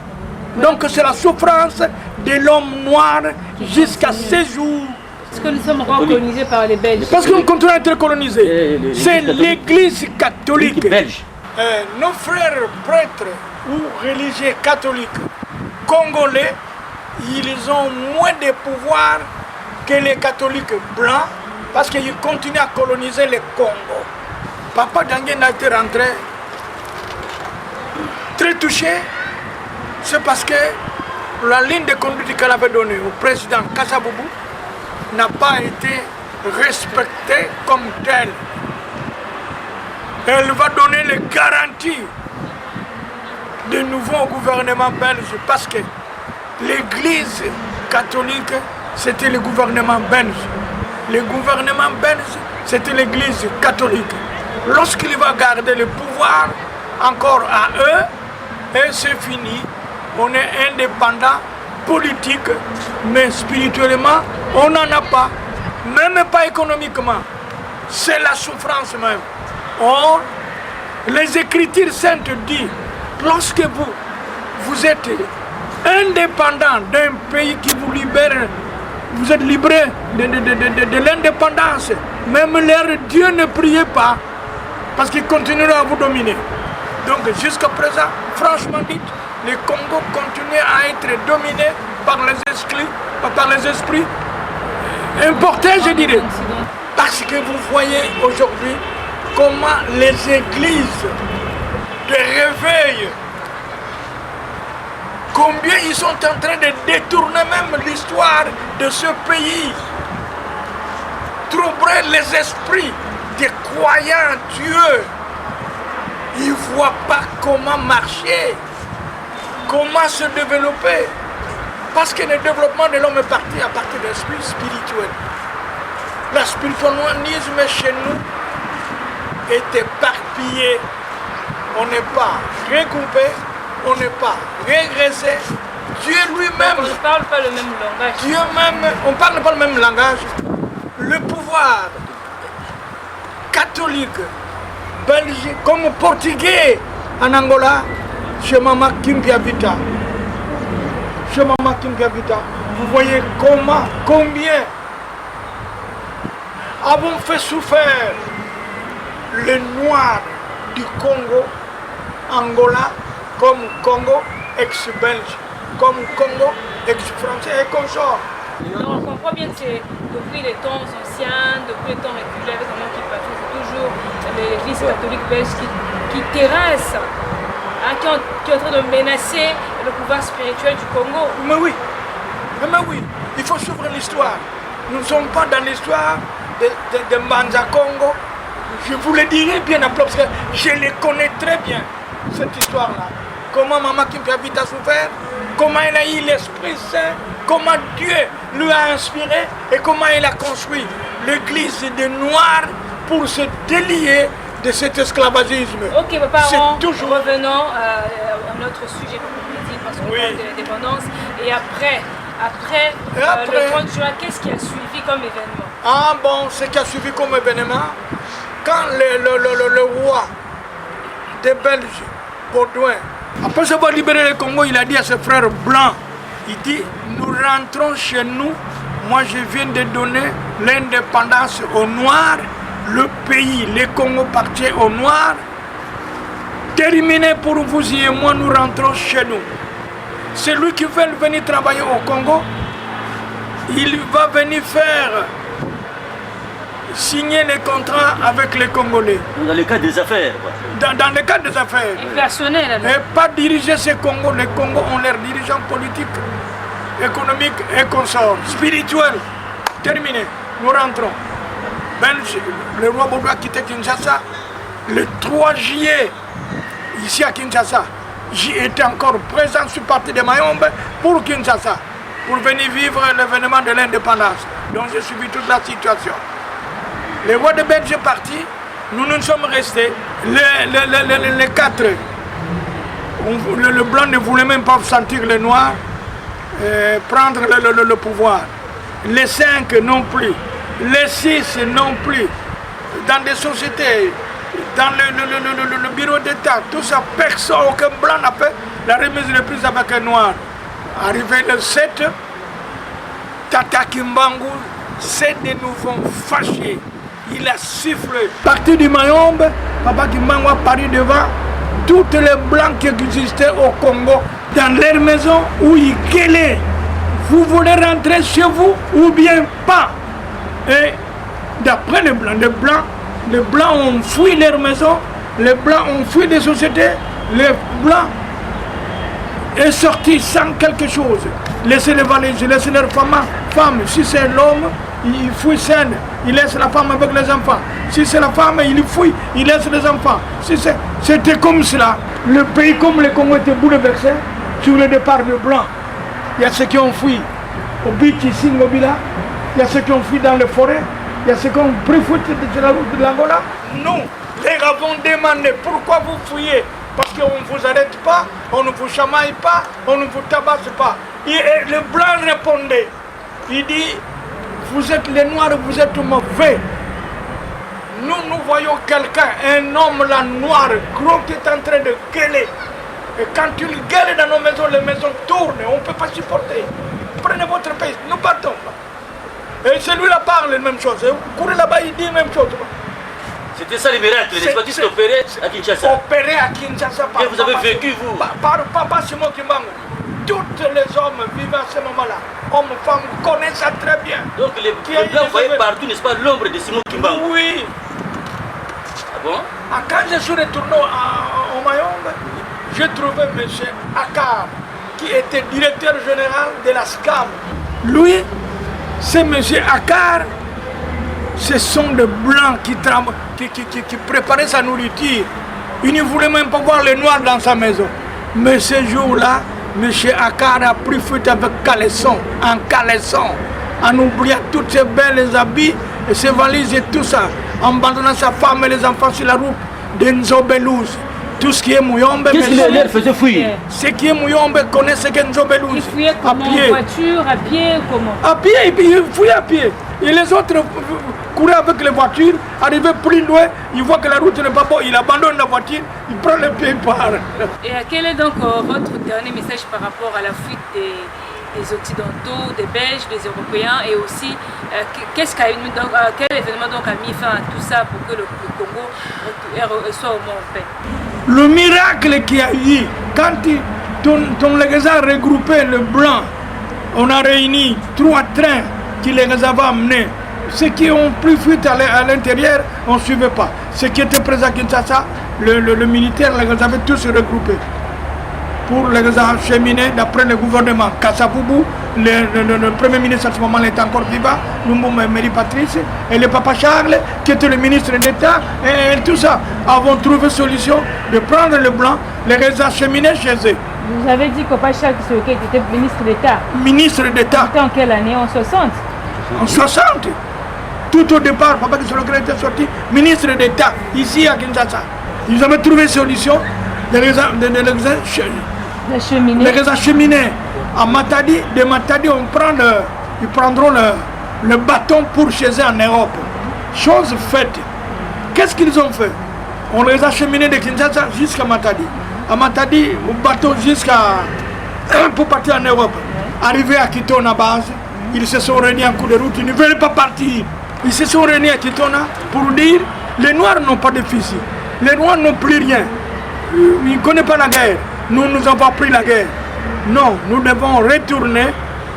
Donc c'est la souffrance de l'homme noir jusqu'à ces jours. Parce que nous sommes encore colonisés par les Belges. Parce qu'on continue à être colonisés. C'est l'église catholique. Belge. Nos frères prêtres ou religieux catholiques congolais, ils ont moins de pouvoir que les catholiques blancs parce qu'ils continuent à coloniser le Congo. Papa Dangenda a été rentré très touché, c'est parce que la ligne de conduite qu'elle avait donnée au président Kassaboubou n'a pas été respectée comme telle. Elle va donner les garanties de nouveau gouvernement belge parce que l'Église catholique, c'était le gouvernement belge. Le gouvernement belge, c'était l'Église catholique. Lorsqu'il va garder le pouvoir encore à eux, et c'est fini, on est indépendant, politique, mais spirituellement, on n'en a pas, même pas économiquement. C'est la souffrance même. Or, les Écritures saintes disent, lorsque vous êtes indépendant d'un pays qui vous libère, vous êtes livré de l'indépendance, même leur Dieu ne priez pas, parce qu'il continuera à vous dominer. Donc jusqu'à présent, franchement dit, le Congo continue à être dominé par les esprits importés, je dirais. Parce que vous voyez aujourd'hui comment les églises de réveil, combien ils sont en train de détourner même l'histoire de ce pays, troubler les esprits des croyants Dieu. Ils ne voient pas comment marcher, comment se développer. Parce que le développement de l'homme est parti à partir de l'esprit spirituel. Le spiritualisme chez nous est éparpillé. On n'est pas regroupé, on n'est pas régressé. Dieu lui-même... On ne parle pas le même langage. Dieu même, on ne parle pas le même langage. Le pouvoir catholique, belge, comme portugais en Angola, chez Mama Kimpia Vita. Chez Mama Kimpia Vita. Vous voyez combien avons fait souffrir les Noirs du Congo, Angola, comme Congo ex-belge, comme Congo ex-français et consorts. On comprend bien que c'est depuis les temps anciens, depuis les temps reculés, avec un nom qui patrouille, c'est toujours l'Église catholique belge qui terrasse, qui est en train de menacer le pouvoir spirituel du Congo. Mais oui, il faut suivre l'histoire. Nous ne sommes pas dans l'histoire de Mbanza Congo. Je vous le dirai bien après, parce que je les connais très bien, cette histoire-là. Comment Maman Kimpia Vita a souffert, comment elle a eu l'Esprit Saint, comment Dieu lui a inspiré et comment il a construit l'église des Noirs pour se délier de cet esclavagisme. Ok, papa, revenons à notre sujet, comme on dit, parce qu'on parle de l'indépendance. Et après le 30 juin, qu'est-ce qui a suivi comme événement? Ah bon, ce qui a suivi comme événement, quand le roi des Belges, Baudouin, après avoir libéré le Congo, il a dit à ses frères blancs, il dit, nous rentrons chez nous, moi je viens de donner l'indépendance aux Noirs, le pays, le Congo appartient aux Noirs, terminé pour vous et moi, nous rentrons chez nous. Celui qui veut venir travailler au Congo, il va venir signer les contrats avec les Congolais. Dans le cadre des affaires. Dans le cadre des affaires. Personnel. Et pas diriger ces Congos. Les Congos ont leurs dirigeants politiques, économiques et consorts. Spirituels. Terminé. Nous rentrons. Le roi Baudouin a quitté Kinshasa le 3 juillet, ici à Kinshasa. J'y étais encore présent, je suis parti de Mayombe pour Kinshasa, pour venir vivre l'événement de l'indépendance. Donc j'ai suivi toute la situation. Le roi de Belge est parti, nous sommes restés. Les 4, le blanc ne voulait même pas sentir le noir prendre le pouvoir. Les 5 non plus, les 6 non plus. Dans des sociétés, dans le bureau d'État, tout ça, personne, aucun blanc n'a fait la remise de prise avec un noir. Arrivé le 7, Tata Kimbangu s'est de nouveau fâché. Il a sifflé. Parti du Mayombe, Papa Kimbangu a paru devant tous les blancs qui existaient au Congo, dans leur maison où ils gueulaient. Vous voulez rentrer chez vous ou bien pas? Et d'après les blancs ont fui leur maison, les blancs ont fui des sociétés, les blancs est sorti sans quelque chose. Laissez les valises, leurs femmes. Si c'est l'homme, il fuit seul, il laisse la femme avec les enfants. Si c'est la femme, il fouille, il laisse les enfants. C'était comme cela. Le pays comme le Congo était bouleversé sur le départ de Blancs. Il y a ceux qui ont fui au beach ici, Ngobila. Il y a ceux qui ont fui dans les forêts. Il y a ceux qui ont pris fuite de la route de l'Angola. Nous, les avons demandé pourquoi vous fouillez. Parce qu'on ne vous arrête pas, on ne vous chamaille pas, on ne vous tabasse pas. Et le blanc répondait. Il dit, vous êtes les noirs, vous êtes mauvais. Nous voyons quelqu'un, un homme là noir, gros, qui est en train de gueuler. Et quand il gueule dans nos maisons, les maisons tournent, on ne peut pas supporter. Prenez votre pays, nous partons. Et celui-là parle la même chose. Vous courez là-bas, il dit la même chose. C'était ça les miracles, les baptistes opérés à Kinshasa. Opérés à Kinshasa par et vous avez vécu, vous. Par Papa Simon Kimbangu. Tous les hommes vivant à ce moment-là, hommes, femmes, connaissent ça très bien. Donc les blancs voyaient partout, n'est-ce pas, l'ombre de Simon Kimbangu. Oui. Ah bon? Quand je suis retourné au Mayombe, j'ai trouvé M. Akar, qui était directeur général de la SCAM. Lui, c'est M. Akar. Ce sont des blancs qui préparaient sa nourriture. Il ne voulait même pas voir les noirs dans sa maison. Mais ce jour-là, M. Akar a pris fuite avec caleçon, en caleçon, en oubliant tous ses belles habits et ses valises et tout ça, en abandonnant sa femme et les enfants sur la route de Nzobelouz. Tout ce qui est Mouyombe... Qu'est-ce qu'il leur faisait fuir? Ce qui est Mouyombe connaît ce qu'est Nzobelouz. Il fuyait comment? En voiture, à pied, comment? À pied, il fouillait à pied. Et les autres couraient avec les voitures, arrivaient plus loin, ils voient que la route n'est pas bonne, ils abandonnent la voiture, ils prennent le pied et partent. Et quel est donc votre dernier message par rapport à la fuite des Occidentaux, des Belges, des Européens, et aussi quel événement donc a mis fin à tout ça pour que le Congo soit au moins en paix? Le miracle qu'il y a eu, quand ton les a regroupé le blanc, on a réuni 3 trains qui les avaient amenés. Ceux qui ont pris fuite à l'intérieur, on ne suivait pas. Ceux qui étaient présents à Kinshasa, le militaire les avait tous regroupés pour les acheminer d'après le gouvernement. Kassapoubou, le premier ministre à ce moment était encore vivant, Lumumba Mary Patrice, et le papa Charles, qui était le ministre d'État, et tout ça, avons trouvé solution de prendre le blanc, les acheminer chez eux. Vous avez dit que papa Charles était ministre d'État. Ministre d'État. C'était en quelle année? En 60? En 60. Tout au départ, papa Kisoloke était sorti ministre d'État, ici à Kinshasa. Ils avaient trouvé solution de les acheminer à Matadi. De Matadi, ils prendront le bâton pour chez eux en Europe. Chose faite. Qu'est-ce qu'ils ont fait? On les a acheminés de Kinshasa jusqu'à Matadi. À Matadi, au bateau pour partir en Europe. Arrivés à Kitona base, ils se sont réunis en cours de route, ils ne veulent pas partir. Ils se sont réunis à Kitona pour dire les Noirs n'ont pas de fusil, les Noirs n'ont plus rien. Ils ne connaissent pas la guerre. Nous avons appris la guerre. Non, nous devons retourner,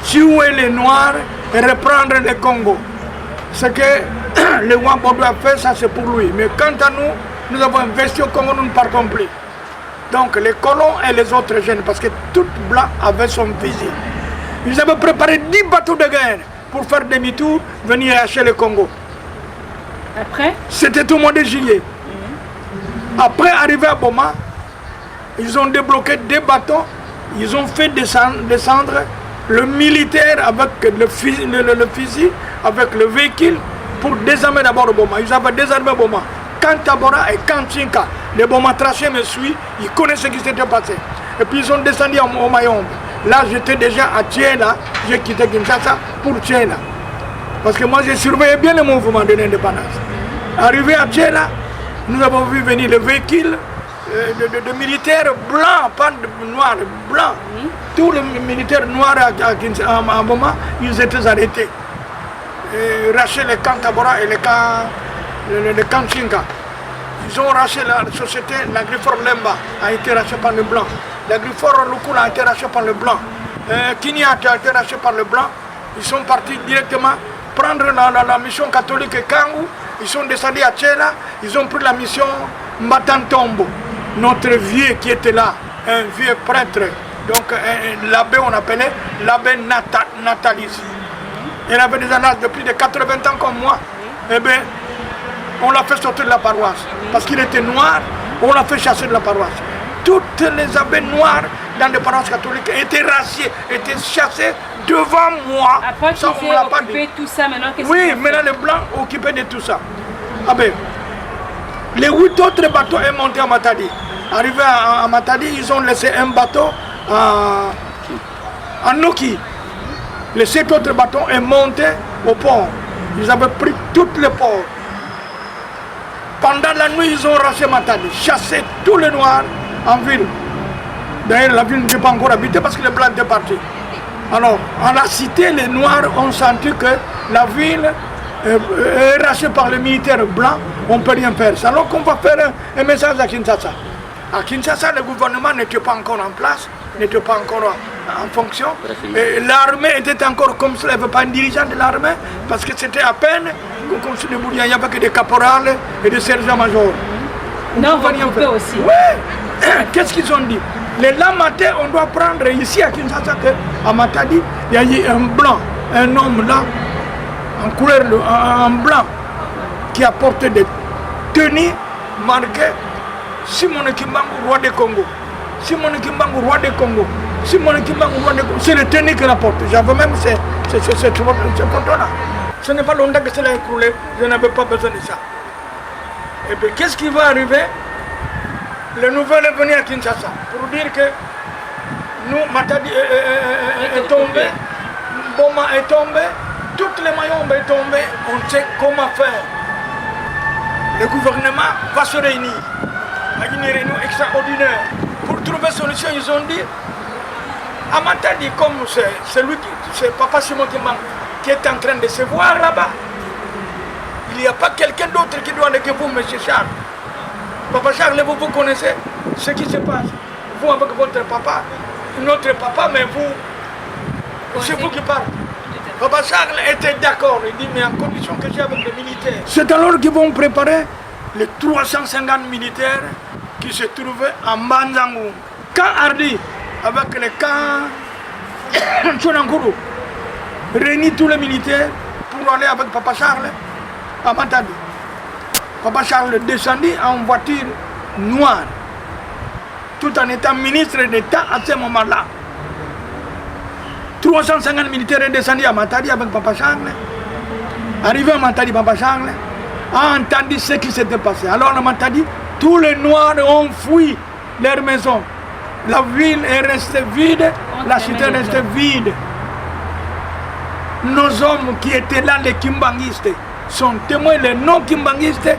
tuer les Noirs et reprendre le Congo. Ce que le Wambodo a fait, ça c'est pour lui. Mais quant à nous, nous avons investi au Congo, nous ne partons plus. Donc les colons et les autres jeunes, parce que tout blanc avait son fusil. Ils avaient préparé 10 bateaux de guerre pour faire demi-tour, venir acheter le Congo. Après? C'était au mois de juillet. Après, arrivé à Boma, ils ont débloqué 2 bateaux, ils ont fait descendre le militaire avec le fusil, avec le véhicule, pour désarmer d'abord Boma. Ils avaient désarmé Boma. Quand Tabora et quand Chinka, les Boma trachés me suivent, ils connaissent ce qui s'était passé. Et puis ils sont descendus au Mayombe. Là, j'étais déjà à Tchéla, j'ai quitté Kinshasa pour Tchéla. Parce que moi, j'ai surveillé bien le mouvement de l'indépendance. Arrivé à Tchéla, nous avons vu venir le véhicule de militaires blancs, pas de noirs, blancs. Tous les militaires noirs à moment, ils étaient arrêtés. Racheté le camp Tabora et le camp Chinka. Ils ont racheté la société, l'Agrifor Lemba a été racheté par le blanc. L'Agrifor Lukula a été racheté par le blanc. Kinia a été racheté par le blanc. Ils sont partis directement prendre la mission catholique Kangu. Ils sont descendus à Tchéla. Ils ont pris la mission Mbatantombo. Notre vieux qui était là, un vieux prêtre, donc l'abbé, on appelait l'abbé Natalis. Il avait des âges de plus de 80 ans comme moi. Eh bien, on l'a fait sortir de la paroisse. Parce qu'il était noir, on l'a fait chasser de la paroisse. Toutes les abbés noirs dans les paroisses catholiques étaient raciés, étaient chassés devant moi. Après ça, qu'ils aient occupé tout ça, maintenant qu'est-ce oui, maintenant les blancs occupaient de tout ça. Ah ben, les 8 autres bateaux sont montés à Matadi. Arrivés à Matadi, ils ont laissé un bateau à Noki. Les 7 autres bateaux sont montés au port. Ils avaient pris tous les ports. Pendant la nuit, ils ont racheté Matadi, chassé tous les noirs en ville. D'ailleurs, la ville n'était pas encore habitée parce que les blancs étaient partis. Alors, à la cité, les noirs ont senti que la ville est rachetée par les militaires blancs, on ne peut rien faire. Alors qu'on va faire un message à Kinshasa. À Kinshasa, le gouvernement n'était pas encore en place, n'était pas encore en fonction. L'armée était encore comme ça, il n'y avait pas un dirigeant de l'armée, parce que c'était à peine qu'on se débrouillait, il n'y avait que des caporales et des sergents-majors. Non, vous coupez aussi. Oui. Qu'est-ce qu'ils ont dit? Les lamatés, on doit prendre ici à Kinshasa, à Matadi, il y a eu un blanc, un homme là, en couleur, en blanc, qui a porté des tenues marquées Simon Kimbangu, roi du Congo. Simon Kimbangu, roi du Congo. Simon Kimbangu, roi du Congo. C'est le tenue qu'il a porté. J'avais même ce photo-là. Ce n'est pas longtemps que cela a écoulé, je n'avais pas besoin de ça. Et puis qu'est-ce qui va arriver? Le nouvel est venu à Kinshasa pour dire que nous, Matadi est tombé, Boma est tombé, toutes les Mayombe est tombé, on sait comment faire. Le gouvernement va se réunir à une réunion extraordinaire pour trouver solution. Ils ont dit à Matadi, comme c'est Papa Simon qui est en train de se voir là-bas, il n'y a pas quelqu'un d'autre qui doit aller que vous, M. Charles. Papa Charles, vous connaissez ce qui se passe. Vous avec votre papa, notre papa, mais vous, c'est vous qui parlez. Papa Charles était d'accord, il dit, mais en condition que j'ai avec les militaires. C'est alors qu'ils vont préparer les 350 militaires qui se trouvaient en Banzangou. Quand Hardy, avec les camps Chonankuru, réunit tous les militaires pour aller avec Papa Charles à Matadi. Papa Charles descendit en voiture noire, tout en étant ministre d'État à ce moment-là. 350 militaires sont descendus à Matadi avec Papa Charles. Arrivé à Matadi, Papa Charles a entendu ce qui s'était passé. Alors à Matadi, tous les Noirs ont fui leur maison. La ville est restée vide, la cité est restée vide. Nos hommes qui étaient là, les Kimbanguistes, sont témoins, les non-Kimbanguistes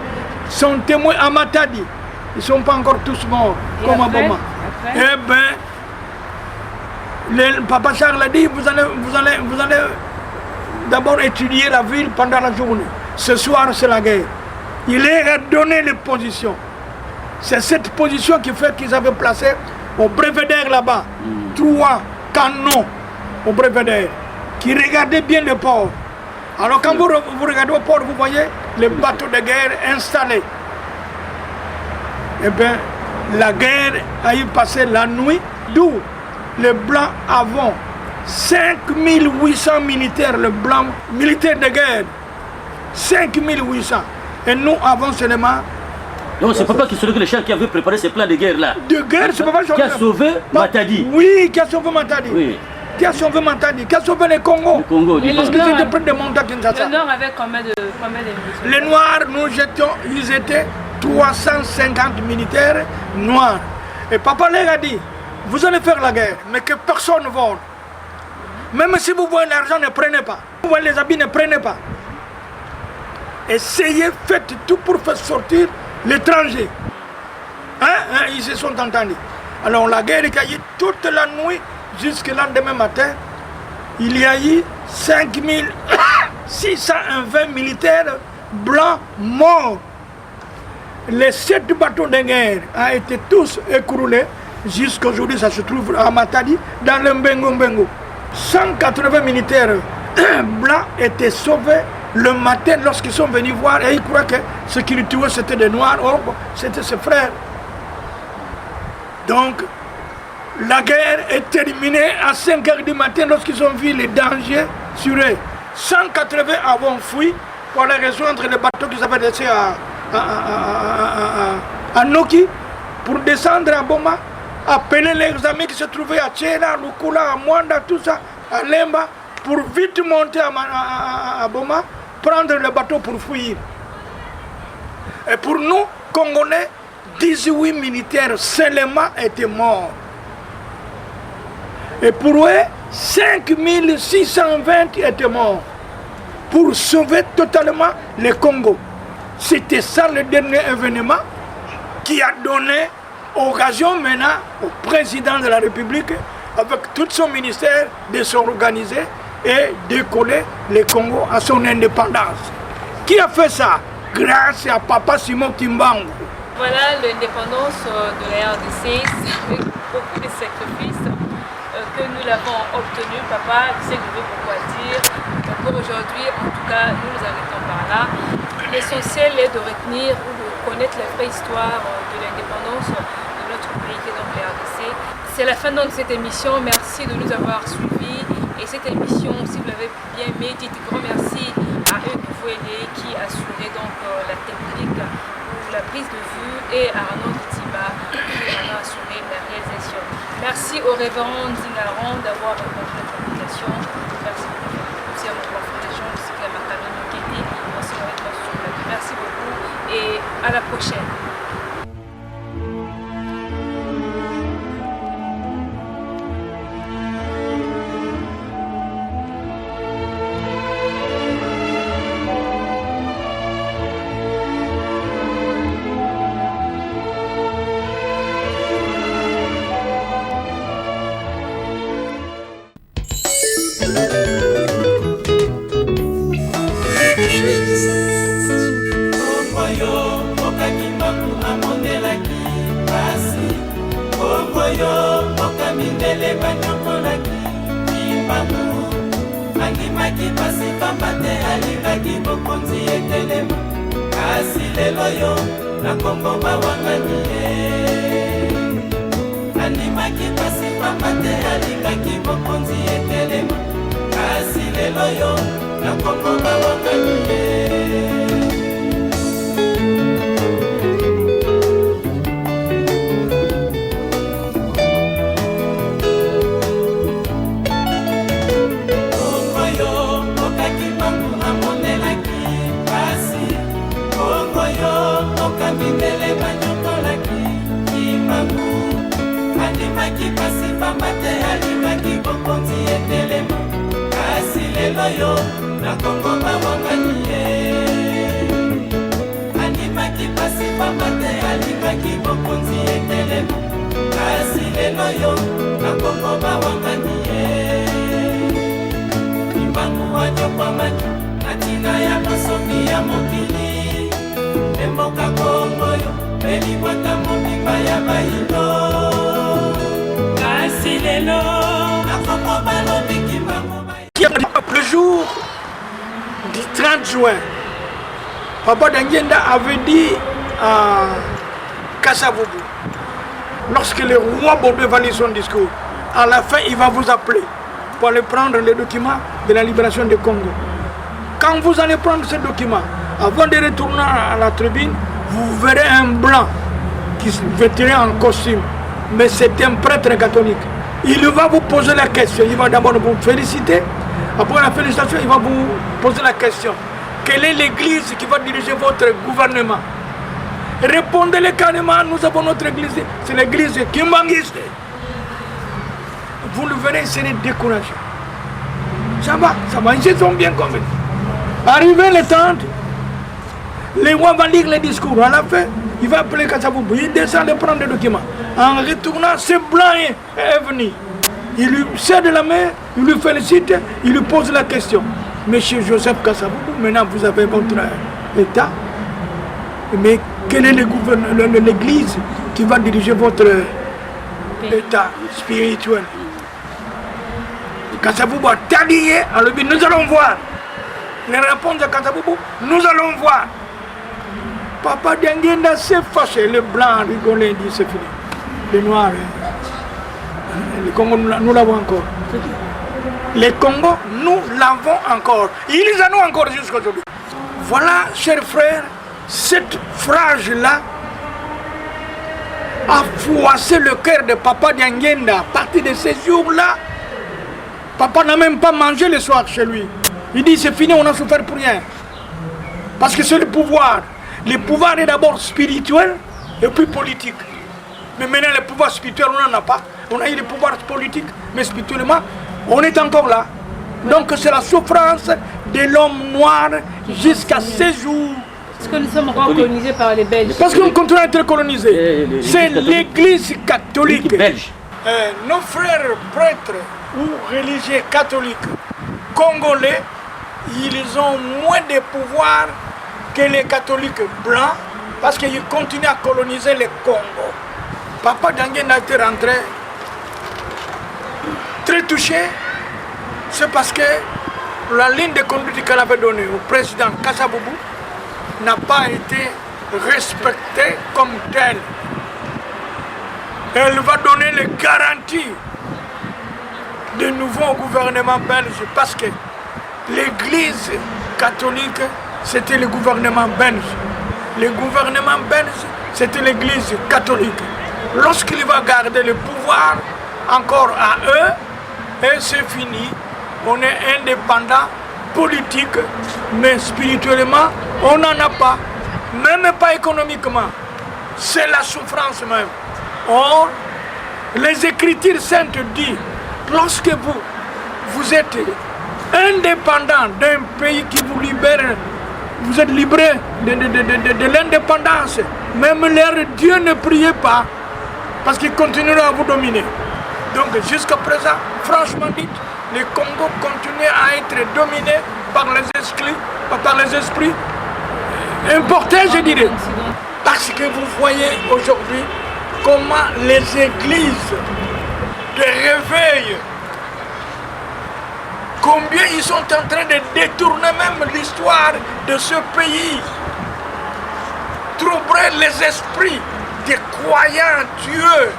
sont témoins à Matadi. Ils ne sont pas encore tous morts, comme à Boma. Eh bien, Papa Charles a dit, vous allez d'abord étudier la ville pendant la journée. Ce soir, c'est la guerre. Il leur a donné les positions. C'est cette position qui fait qu'ils avaient placé au Belvédère là-bas 3 canons au Belvédère qui regardaient bien le port. Alors quand vous regardez au port, vous voyez les bateaux de guerre installés. Eh bien, la guerre a eu passé la nuit, d'où les Blancs avons 5800 militaires, les Blancs militaires de guerre, 5800. Et nous avons seulement... Non, c'est Papa qui sauve le char qui avait préparé ces plans de guerre là. De guerre, c'est Papa qui a sauvé Matadi. Oui, qui a sauvé Matadi. Oui. Qui a sauvé Matadi, qui a sauvé le Congo. Le Congo, parce qu'ils étaient près de monter à Kinshasa. Le Nord avait combien de militaires? Les Noirs, nous étions, ils étaient 350 militaires noirs. Et Papa leur a dit, vous allez faire la guerre, mais que personne ne vole. Même si vous voyez l'argent, ne prenez pas. Vous voyez les habits, ne prenez pas. Essayez, faites tout pour faire sortir l'étranger. Ils se sont entendus. Alors la guerre est caillée toute la nuit jusqu'au lendemain matin. Il y a eu 5620 militaires blancs morts. Les 7 bateaux de guerre ont été tous écroulés. Jusqu'aujourd'hui, ça se trouve à Matadi, dans le Mbengo. 180 militaires blancs étaient sauvés le matin lorsqu'ils sont venus voir et ils croient que ce qui les tuaient c'était des Noirs, or c'était ses frères. Donc, la guerre est terminée à 5 h du matin lorsqu'ils ont vu les dangers sur eux. 180 avons fui pour aller rejoindre les bateaux qu'ils avaient laissés à Noki pour descendre à Boma, appeler les amis qui se trouvaient à Tchela, Lukula, à Mwanda, tout ça, à Lemba, pour vite monter à Boma, prendre le bateau pour fuir. Et pour nous, Congolais, 18 militaires seulement étaient morts. Et pour eux, 5620 étaient morts pour sauver totalement le Congo. C'était ça le dernier événement qui a donné occasion maintenant au président de la République, avec tout son ministère, de s'organiser et d'écoller le Congo à son indépendance. Qui a fait ça? Grâce à Papa Simon Kimbangu. Voilà l'indépendance de la RDC, avec beaucoup de sacrifices que nous l'avons obtenu. Papa, tu sais que je veux pourquoi dire. Pour aujourd'hui, en tout cas, nous nous arrêtons par là. L'essentiel est de retenir ou de connaître la vraie histoire de l'indépendance de notre pays, qui est donc la RDC. C'est la fin de cette émission. Merci de nous avoir suivis. Et cette émission, si vous l'avez bien aimée, dites grand merci à Hugues Vuele qui assurait donc la technique ou la prise de vue, et à Arnaud Tiba qui en a assuré la réalisation. Merci au révérend Zinaron d'avoir répondu à notre invitation. Merci aussi à mon frère Jean, aussi à ma famille Kéti. Merci beaucoup et à la prochaine. Le jour du 30 juin, Papa Dangenda avait dit à Kasavubu, lorsque le roi Bodo va lire son discours, à la fin il va vous appeler pour aller prendre les documents de la libération du Congo. Quand vous allez prendre ces documents, avant de retourner à la tribune, vous verrez un blanc qui se vêtirait en costume, mais c'est un prêtre catholique. Il va vous poser la question, il va d'abord vous féliciter. Après la félicitation, il va vous poser la question. Quelle est l'église qui va diriger votre gouvernement? Répondez-le carrément, nous avons notre église, c'est l'église Kimbangiste. Vous le verrez, il serait découragé. Ça va, ils sont bien convaincus. Arrivé le 30, les rois vont lire les discours. À la fin, il va appeler Kasavubu, il descend de prendre les documents. En retournant, ce blanc est venu. Il lui serre de la main, il lui félicite, il lui pose la question. Monsieur Joseph Kasavubu, maintenant vous avez votre État, mais quelle est l'église qui va diriger votre État spirituel? Kasavubu a taillé, alors nous allons voir. Les réponses de Kasavubu, nous allons voir. Papa Dangenda s'est fâché, le blanc rigolé, dit c'est fini. Les noirs, le Congo, nous l'avons encore. Les Congo, nous l'avons encore. Ils en ont encore jusqu'aujourd'hui. Voilà, chers frères, Cette phrase-là a froissé le cœur de Papa Diangenda. À partir de ces jours-là, Papa n'a même pas mangé le soir chez lui. Il dit c'est fini, on a souffert pour rien. Parce que c'est le pouvoir. Le pouvoir est d'abord spirituel et puis politique. Mais maintenant le pouvoir spirituel, on n'en a pas. On a eu le pouvoir politique, mais spirituellement, on est encore là. Donc c'est la souffrance de l'homme noir jusqu'à ces jours. Est-ce que nous sommes encore colonisés par les Belges? Parce qu'on continue à être colonisés. C'est l'église catholique. Belge. Nos frères prêtres ou religieux catholiques congolais, ils ont moins de pouvoir que les catholiques blancs parce qu'ils continuent à coloniser le Congo. Papa Diangenda était rentré très touché, c'est parce que la ligne de conduite qu'elle avait donnée au président Kasavubu n'a pas été respectée comme telle. Elle va donner les garanties de nouveau au gouvernement belge parce que l'église catholique c'était le gouvernement belge. Le gouvernement belge c'était l'église catholique. Lorsqu'il va garder le pouvoir encore à eux, et c'est fini, on est indépendant politique, mais spirituellement, on n'en a pas, même pas économiquement. C'est la souffrance même. Or, les Écritures saintes disent, lorsque vous êtes indépendant d'un pays qui vous libère, vous êtes libéré de l'indépendance, même leur Dieu ne priez pas, parce qu'il continuera à vous dominer. Donc jusqu'à présent, franchement dit, le Congo continue à être dominé par les esprits importés, je dirais. Parce que vous voyez aujourd'hui comment les églises de réveil, combien ils sont en train de détourner même l'histoire de ce pays, troubler les esprits des croyants Dieu.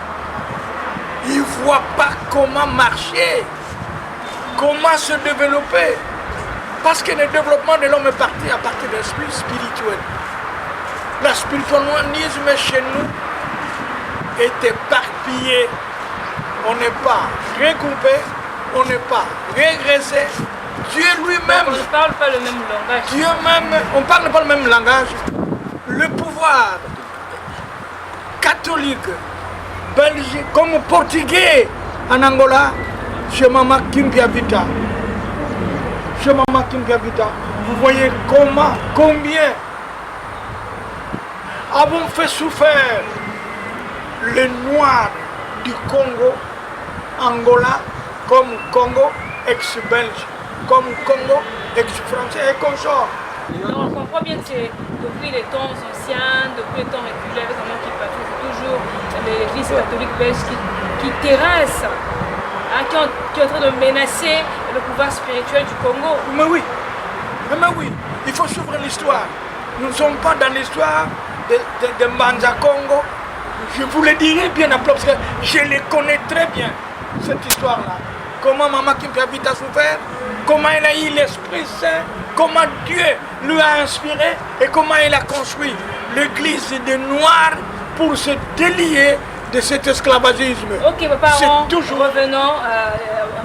Ils ne voient pas comment marcher, comment se développer. Parce que le développement de l'homme est parti à partir de l'esprit spirituel. Le spiritualisme chez nous est éparpillé. On n'est pas regroupé, on n'est pas régressé. Dieu lui-même... On ne parle pas le même langage. Dieu même, on ne parle pas le même langage. Le pouvoir catholique, belge, comme portugais en Angola, chez Mama Kimpia Vita. Chez Mama Kimpia Vita. Vous voyez combien avons fait souffrir les Noirs du Congo, Angola, comme Congo ex-belge, comme Congo ex-français et consorts. On comprend bien que c'est depuis les temps anciens, depuis les temps reculés, avec un nom qui parle, c'est toujours l'église catholique belge qui terrasse, hein, qui est en train de menacer le pouvoir spirituel du Congo. Mais oui, il faut suivre l'histoire. Nous ne sommes pas dans l'histoire de Manza Congo. Je vous le dirai bien après parce que je les connais très bien, cette histoire-là. Comment Mama Kimpia Vita a souffert, comment elle a eu l'Esprit Saint, comment Dieu lui a inspiré et comment il a construit l'église des Noirs pour se délier de cet esclavagisme. Ok, papa, toujours... revenons à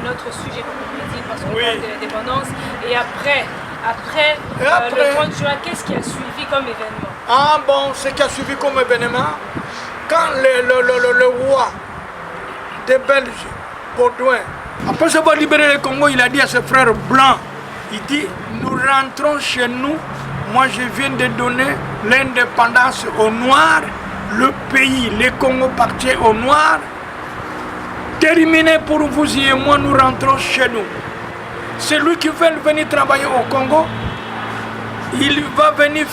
notre sujet, comme on l'a dit, parce qu'on parle de l'indépendance. Et après le 30 juin, qu'est-ce qui a suivi comme événement? Ah bon, ce qui a suivi comme événement, quand le roi des Belges, Baudouin, après avoir libéré le Congo, il a dit à ses frères blancs, il dit, nous rentrons chez nous, moi je viens de donner l'indépendance aux Noirs, le pays, le Congo appartient aux Noirs, terminé pour vous et moi, nous rentrons chez nous. Celui qui veut venir travailler au Congo, il va venir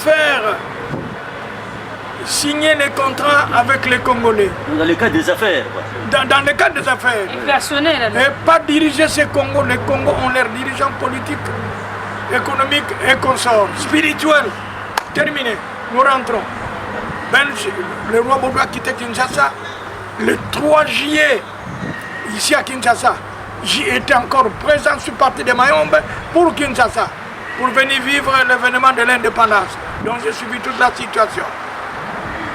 signer les contrats avec les Congolais. Dans le cadre des affaires. Dans le cadre des affaires. Et personnel. Et pas diriger ces Congos. Les Congos ont leurs dirigeants politiques, économiques et consorts. Spirituels. Terminé. Nous rentrons. Le roi Baudouin a quitté Kinshasa le 3 juillet, ici à Kinshasa. J'y étais encore présent, je suis parti de Mayombe pour Kinshasa. pour venir vivre l'événement de l'indépendance. Donc j'ai suivi toute la situation.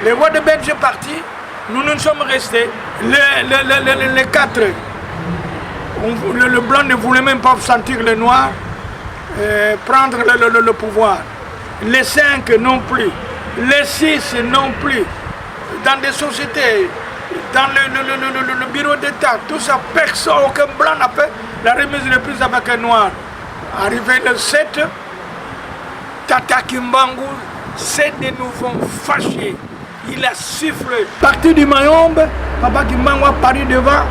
Les rois de Belgique partis, nous sommes restés. Les 4, le blanc ne voulait même pas sentir le noir prendre le pouvoir. Les 5 non plus. Les 6 non plus. Dans des sociétés, dans le bureau d'État, tout ça, personne, aucun blanc n'a fait la remise de plus avec un noir. Arrivé le 7, Tata Kimbangu s'est de nouveau fâché. Il a sifflé. Parti du Mayombe, Papa Kimbangu a paru devant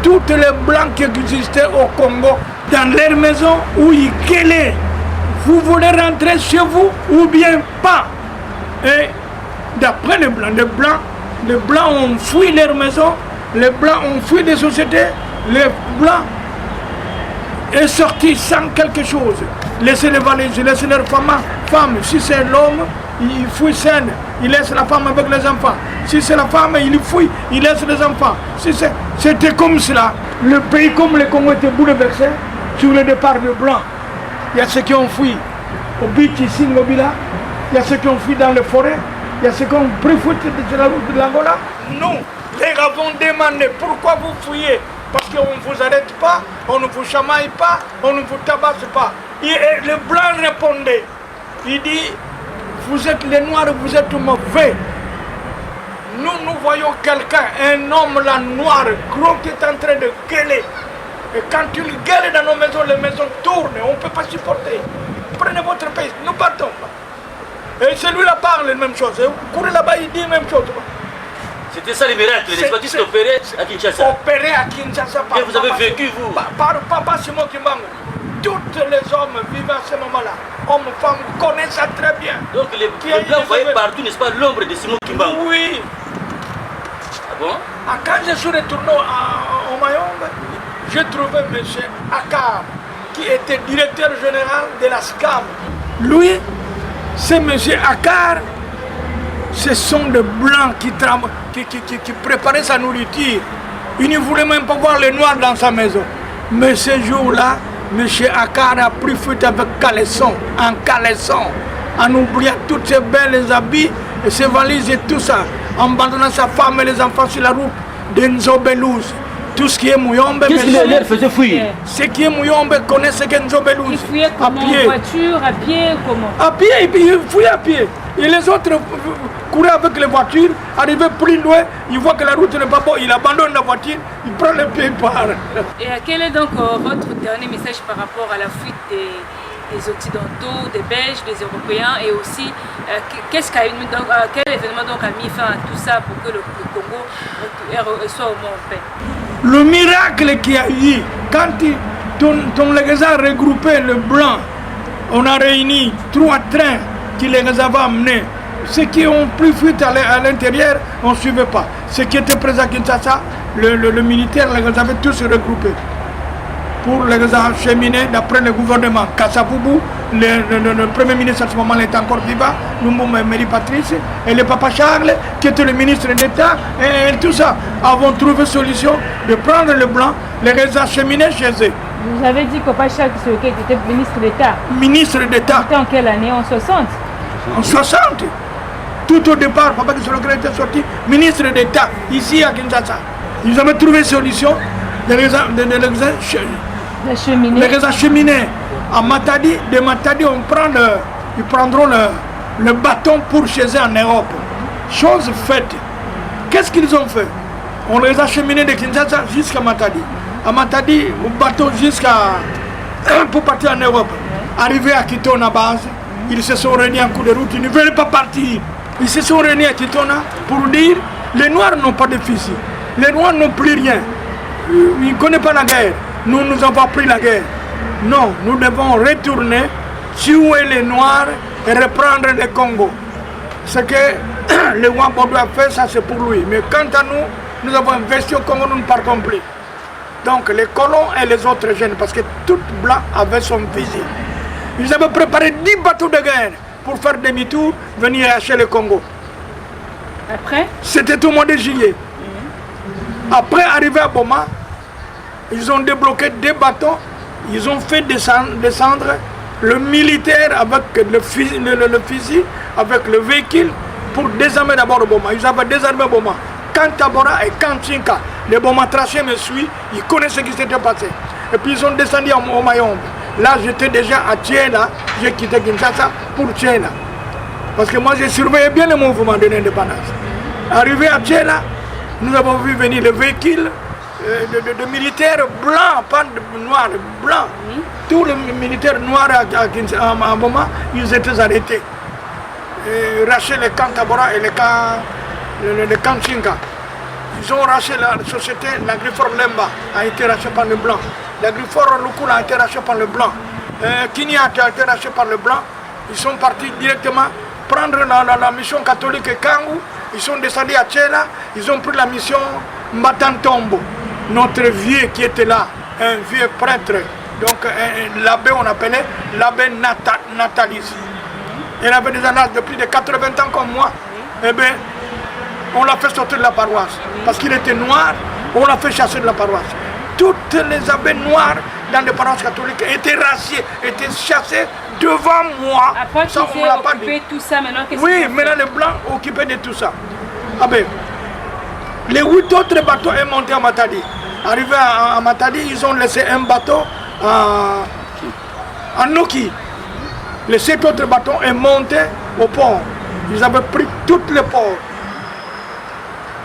tous les blancs qui existaient au Congo, dans leur maison où ils gueulaient. Vous voulez rentrer chez vous ou bien pas? Et d'après les blancs ont fui leur maison, les blancs ont fui des sociétés, les blancs sont sortis sans quelque chose. Laissez les valises, laissez leurs femmes. Si c'est l'homme, il fuit seul, il laisse la femme avec les enfants. Si c'est la femme, il fuit, il laisse les enfants. C'était comme cela. Le pays comme le Congo était bouleversé sur le départ de blancs. Il y a ceux qui ont fui au beach ici, Ngobila. Il y a ceux qui ont fui dans les forêts. Il y a ceux qui ont pris fuite de la route de l'Angola. Nous, les avons demandé pourquoi vous fouillez. Parce qu'on ne vous arrête pas, on ne vous chamaille pas, on ne vous tabasse pas. Et le blanc répondait. Il dit, vous êtes les noirs, vous êtes mauvais. Nous voyons quelqu'un, un homme là noir, gros, qui est en train de gueuler. Et quand il gueule dans nos maisons, les maisons tournent, on ne peut pas supporter. Prenez votre pays, nous partons. Et celui-là parle la même chose. Vous courez là-bas, il dit la même chose. C'était ça les miracles, les baptistes opérés à Kinshasa. Opérés à Kinshasa. Et vous avez vécu, vous? Par Papa Simon Kimbangu. Tous les hommes vivant à ce moment-là, hommes, femmes, connaissent ça très bien. Donc les blancs voyaient partout, n'est-ce pas, l'ombre de Simon Kimbangu? Oui. Ah bon? Quand je suis retourné au Mayombe, j'ai trouvé M. Akar, qui était directeur général de la SCAM. Lui, c'est M. Akar, ce sont des blancs qui préparaient sa nourriture. Il ne voulait même pas voir les noirs dans sa maison. Mais ce jour-là, M. Akar a pris fuite avec caleçon, en caleçon, en oubliant toutes ses belles habits et ses valises et tout ça, en abandonnant sa femme et les enfants sur la route de Nzobelouz. Tout ce qui est Mouyombe... Qu'est-ce qu'il leur faisait fuir? Ce qui est Mouyombe connaît ce qu'est Nzobelouz. Ils fuyaient comment? En voiture, à pied, comment? À pied, ils fuyaient à pied. Et les autres couraient avec les voitures, arrivaient plus loin, ils voient que la route n'est pas bonne, ils abandonnent la voiture, ils prennent les pieds et partent. Et quel est donc votre dernier message par rapport à la fuite des Occidentaux, des Belges, des Européens, et aussi quel événement donc a mis fin à tout ça pour que le Congo soit au moins en paix? Le miracle qu'il y a eu, quand on les a regroupés, le blanc, on a réuni 3 trains qui les avaient amenés. Ceux qui ont pris fuite à l'intérieur, on ne suivait pas. Ceux qui étaient présents à Kinshasa, le militaire les avait tous regroupés pour les acheminer d'après le gouvernement. Kassapoubou, le premier ministre à ce moment était encore vivant, Lumumba Mary Patrice, et le papa Charles, qui était le ministre d'État, et tout ça, avons trouvé solution de prendre le blanc, les acheminer chez eux. Vous avez dit que papa Charles était ministre d'État. Ministre d'État. C'était en quelle année? En 60? En 60. Tout au départ, papa Kisologra était sorti ministre d'État, ici à Kinshasa. Ils avaient trouvé solution de les acheminer à Matadi. De Matadi, ils prendront le bâton pour chez eux en Europe. Chose faite. Qu'est-ce qu'ils ont fait? On les a acheminés de Kinshasa jusqu'à Matadi. À Matadi, au bateau pour partir en Europe. Arrivés à Kitona base, ils se sont réunis en coup de route, ils ne veulent pas partir. Ils se sont réunis à Kitona pour dire les Noirs n'ont pas de fusils, les Noirs n'ont plus rien. Ils ne connaissent pas la guerre. Nous avons pris la guerre. Non, nous devons retourner, tuer les Noirs et reprendre le Congo. Ce que le Wambodou a fait, ça c'est pour lui. Mais quant à nous, nous avons investi au Congo, nous ne partons plus. Donc les colons et les autres jeunes, parce que tout blanc avait son fusil. Ils avaient préparé 10 bateaux de guerre pour faire demi-tour, venir acheter le Congo. Après? C'était au mois de juillet. Après, arrivé à Boma, ils ont débloqué 2 bateaux, ils ont fait descendre le militaire avec le fusil, avec le véhicule, pour désarmer d'abord le Boma. Ils avaient désarmé le Boma. Quand Tabora et quand Tchinka, les Boma tracés me suivent, ils connaissent ce qui s'était passé. Et puis ils sont descendus au Mayombe. Là, j'étais déjà à Tchéla, j'ai quitté Kinshasa pour Tchéla. Parce que moi, j'ai surveillé bien le mouvement de l'indépendance. Arrivé à Tchéla, nous avons vu venir le véhicule de militaires blancs, pas de noirs, blancs. Tous les militaires noirs à un moment, ils étaient arrêtés. Raché les camps Tabora et les camps Tchinka. Ils ont raché la société, l'agrifor Lemba a été raché par le blanc. L'agrifor Lukula a été raché par le blanc. Kinyat a été raché par le blanc. Ils sont partis directement prendre la mission catholique Kangu. Ils sont descendus à Tchéla. Ils ont pris la mission Mbatantombo. Notre vieux qui était là, un vieux prêtre, donc l'abbé, on appelait l'abbé Natalis. Il avait des âges de plus de 80 ans comme moi. Eh bien, on l'a fait sortir de la paroisse. Parce qu'il était noir, on l'a fait chasser de la paroisse. Toutes les abbés noirs dans les paroisses catholiques étaient raciés, étaient chassés devant moi. Après ça, on l'a pas dit. Tout ça, maintenant, oui, maintenant les blancs occupaient de tout ça. Ah ben, les 8 autres bateaux sont montés à Matadi. Arrivés à Matadi, ils ont laissé un bateau à Noki. Les 7 autres bateaux sont montés au port. Ils avaient pris tous les ports.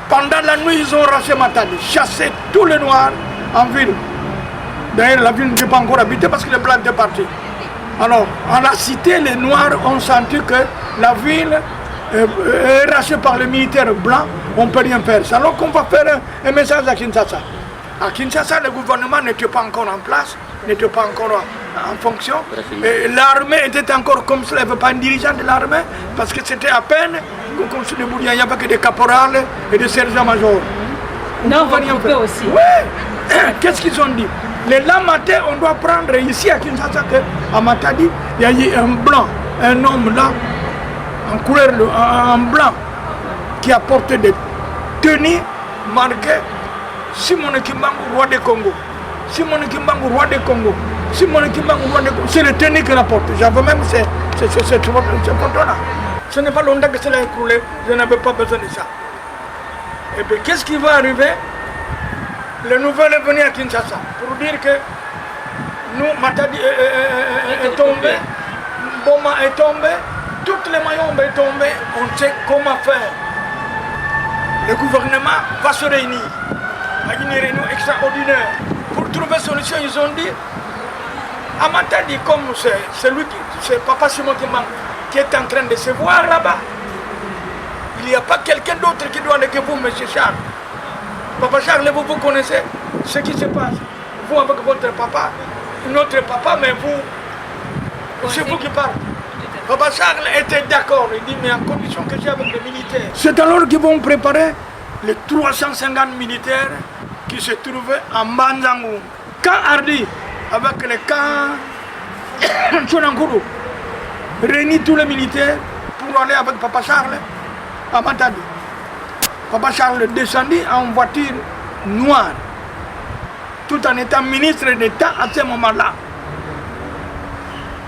Pendant la nuit, ils ont racheté Matadi, chassé tous les noirs en ville. D'ailleurs, la ville n'était pas encore habitée parce que les blancs étaient partis. Alors, à la cité, les noirs ont senti que la ville est rachetée par les militaires blancs, on ne peut rien faire. Alors qu'on va faire un message à Kinshasa. À Kinshasa, le gouvernement n'était pas encore en place, n'était pas encore en fonction. L'armée était encore comme ça, il n'y avait pas un dirigeant de l'armée, parce que c'était à peine, comme sur le Bouddha, il n'y avait que des caporales et des sergents-majors. Non, vous pouvez aussi. Oui. Qu'est-ce qu'ils ont dit? Les lamatés, on doit prendre ici à Kinshasa, à Matadi, il y a eu un blanc, un homme là, en couleur, en blanc, qui a porté des tenues marquées Simon Kimbangu, roi des Congo. Simon Kimbangu, roi des Congo. Simon Kimbangu, roi des Congo. C'est le tenue qu'il a porté. J'avais même cette photo-là. Ce n'est pas longtemps que cela a écoulé, je n'avais pas besoin de ça. Et puis qu'est-ce qui va arriver? Le nouvel est venu à Kinshasa pour dire que nous, Matadi est tombé, Boma est tombé, toutes les Mayombe est tombé, on sait comment faire. Le gouvernement va se réunir à une réunion extraordinaire. Pour trouver solution, ils ont dit, à Matadi, comme c'est Papa Simon qui est en train de se voir là-bas, il n'y a pas quelqu'un d'autre qui doit aller que vous, M. Charles. Papa Charles, vous connaissez ce qui se passe. Vous avec votre papa, notre papa, mais vous, c'est vous qui parlez. Papa Charles était d'accord, il dit, mais en condition que j'ai avec les militaires. C'est alors qu'ils vont préparer les 350 militaires qui se trouvaient en Banzangou. Quand Hardy, avec les camps Chonankuru, réunit tous les militaires pour aller avec Papa Charles à Matadi. Papa Charles descendit en voiture noire, tout en étant ministre d'État à ce moment-là.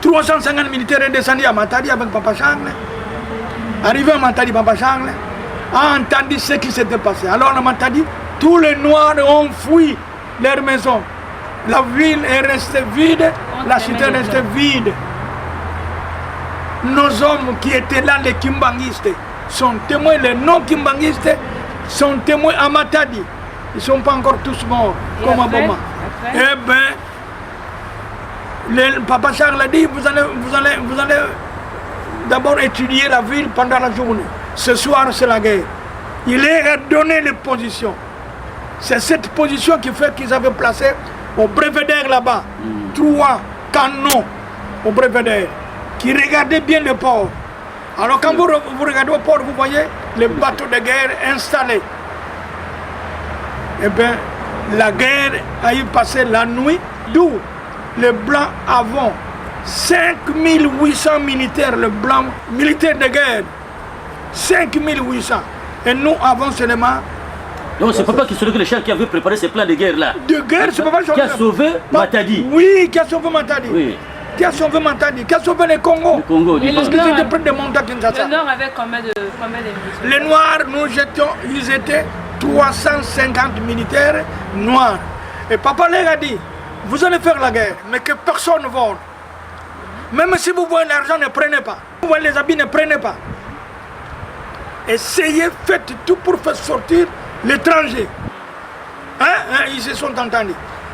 350 militaires sont descendus à Matadi avec Papa Charles. Arrivé à Matadi, Papa Charles a entendu ce qui s'était passé. Alors à Matadi, tous les Noirs ont fui leur maison. La ville est restée vide, la cité est restée vide. Nos hommes qui étaient là, les Kimbanguistes, sont témoins, les non-Kimbanguistes sont témoins à Matadi. Ils ne sont pas encore tous morts, comme à Boma. Eh bien, Papa Charles a dit, vous allez d'abord étudier la ville pendant la journée. Ce soir, c'est la guerre. Il leur a donné les positions. C'est cette position qui fait qu'ils avaient placé au Belvédère là-bas 3 canons au Belvédère qui regardaient bien le port. Alors quand vous regardez au port, vous voyez les bateaux de guerre installés. Eh bien, la guerre a eu passé la nuit, d'où les Blancs avons 5800 militaires, les Blancs militaires de guerre, 5800. Et nous avons seulement... Donc c'est Papa qui qui avait préparé ces plans de guerre là. De guerre, c'est Papa qui a sauvé Matadi. Oui, qui a sauvé Matadi. Oui. qui a sauvé Matadi, qui a sauvé le Congo. Le Congo, parce qu'ils étaient près de monter à Kinshasa. Le Nord avait combien de militaires? Les Noirs, ils étaient 350 militaires noirs. Et Papa leur a dit, vous allez faire la guerre, mais que personne ne vole. Même si vous voyez l'argent, ne prenez pas. Vous voyez les habits, ne prenez pas. Essayez, faites tout pour faire sortir l'étranger. Ils se sont entendus.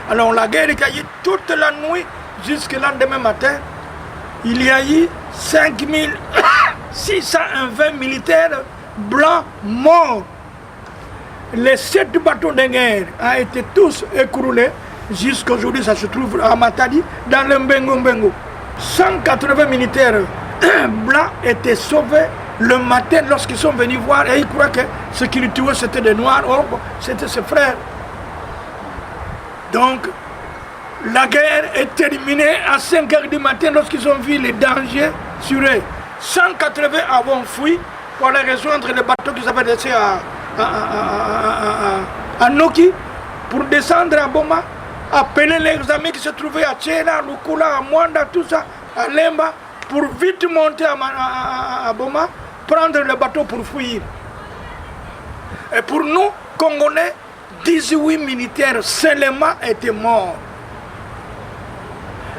Alors la guerre a eu toute la nuit jusqu'au lendemain matin. Il y a eu 5620 militaires blancs morts. Les 7 bateaux de guerre ont été tous écroulés. Jusqu'à aujourd'hui, ça se trouve à Matadi, dans le Mbengo. 180 militaires blancs étaient sauvés le matin lorsqu'ils sont venus voir. Et ils croient que ce qui les tuaient, c'était des Noirs. Or, c'était ses frères. Donc, la guerre est terminée à 5 h du matin lorsqu'ils ont vu les dangers sur eux. 180 avons fui pour aller rejoindre le bateau qu'ils avaient laissé à Noki pour descendre à Boma, appeler les amis qui se trouvaient à Tchela, Lukula, à Mwanda, tout ça, à Lemba, pour vite monter à Boma, prendre le bateau pour fuir. Et pour nous, Congolais, 18 militaires seulement étaient morts.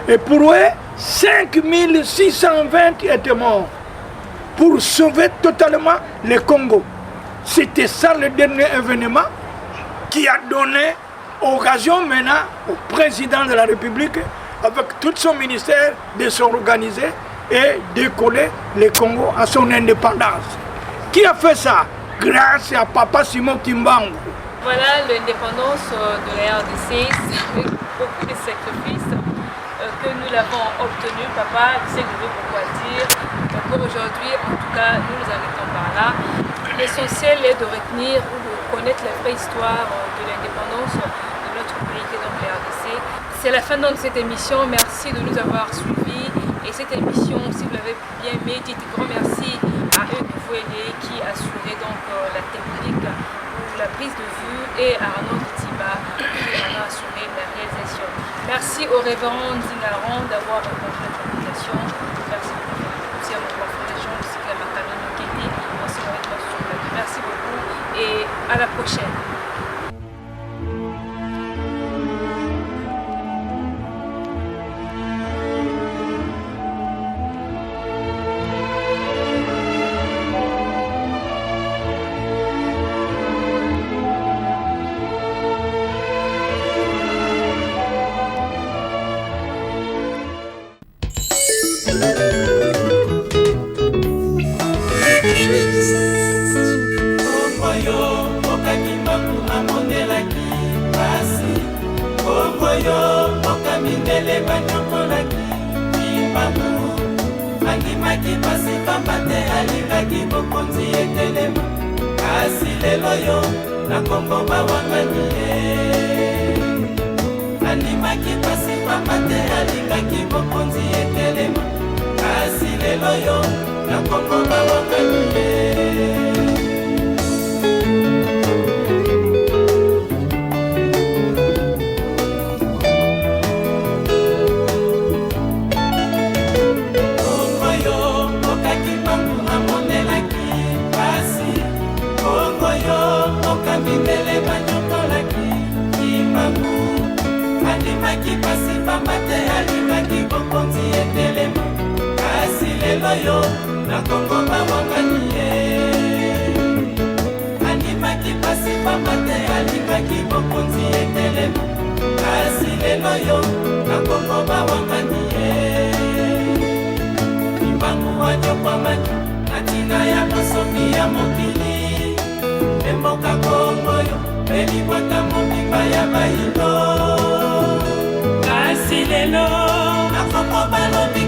Et pour eux, 5620 étaient morts pour sauver totalement le Congo. C'était ça le dernier événement qui a donné occasion maintenant au président de la République, avec tout son ministère, de s'organiser et d'écoller le Congo à son indépendance. Qui a fait ça? Grâce à Papa Simon Kimbangu. Voilà l'indépendance de la RDC, c'est avec beaucoup de sacrifices que nous l'avons obtenu. Papa, je sais que je veux pourquoi dire. Pour aujourd'hui, en tout cas, nous nous arrêtons par là. L'essentiel est de retenir ou de connaître la vraie histoire de l'indépendance de notre pays qui est donc la RDC. C'est la fin de cette émission. Merci de nous avoir suivis. Et cette émission, si vous l'avez bien aimée, dites grand merci à eux que vous aidez, qui assuraient donc la technique ou la prise de vue, et à Arnaud Tiba qui en a assuré la réalisation. Merci au révérend Zinaran d'avoir répondu à notre invitation. Merci aussi à mon fondation aussi à ma famille Mokedi. Merci beaucoup et à la prochaine. Andimaki pasi pambate alingaki bokonzi etelema kasi lelo yo na Kongo bawangani Andimaki pasi pambate alingaki bokonzi etelema kasi lelo yo na Kongo bawangani Mindele banyokolaki Kimbangu Andimaki pasi pambate alimaki bokonzi etelema kasi lelo yo na Kongo bawangani Andimaki pasi pambate alimaki bokonzi etelema kasi lelo yo na Kongo bawangani Kimbangu wanyokwamani natina ya kosomi ya mokili Mboka Kongo yo, peli bota mobimba ya bailo Kasi lelo, na Kongo balobi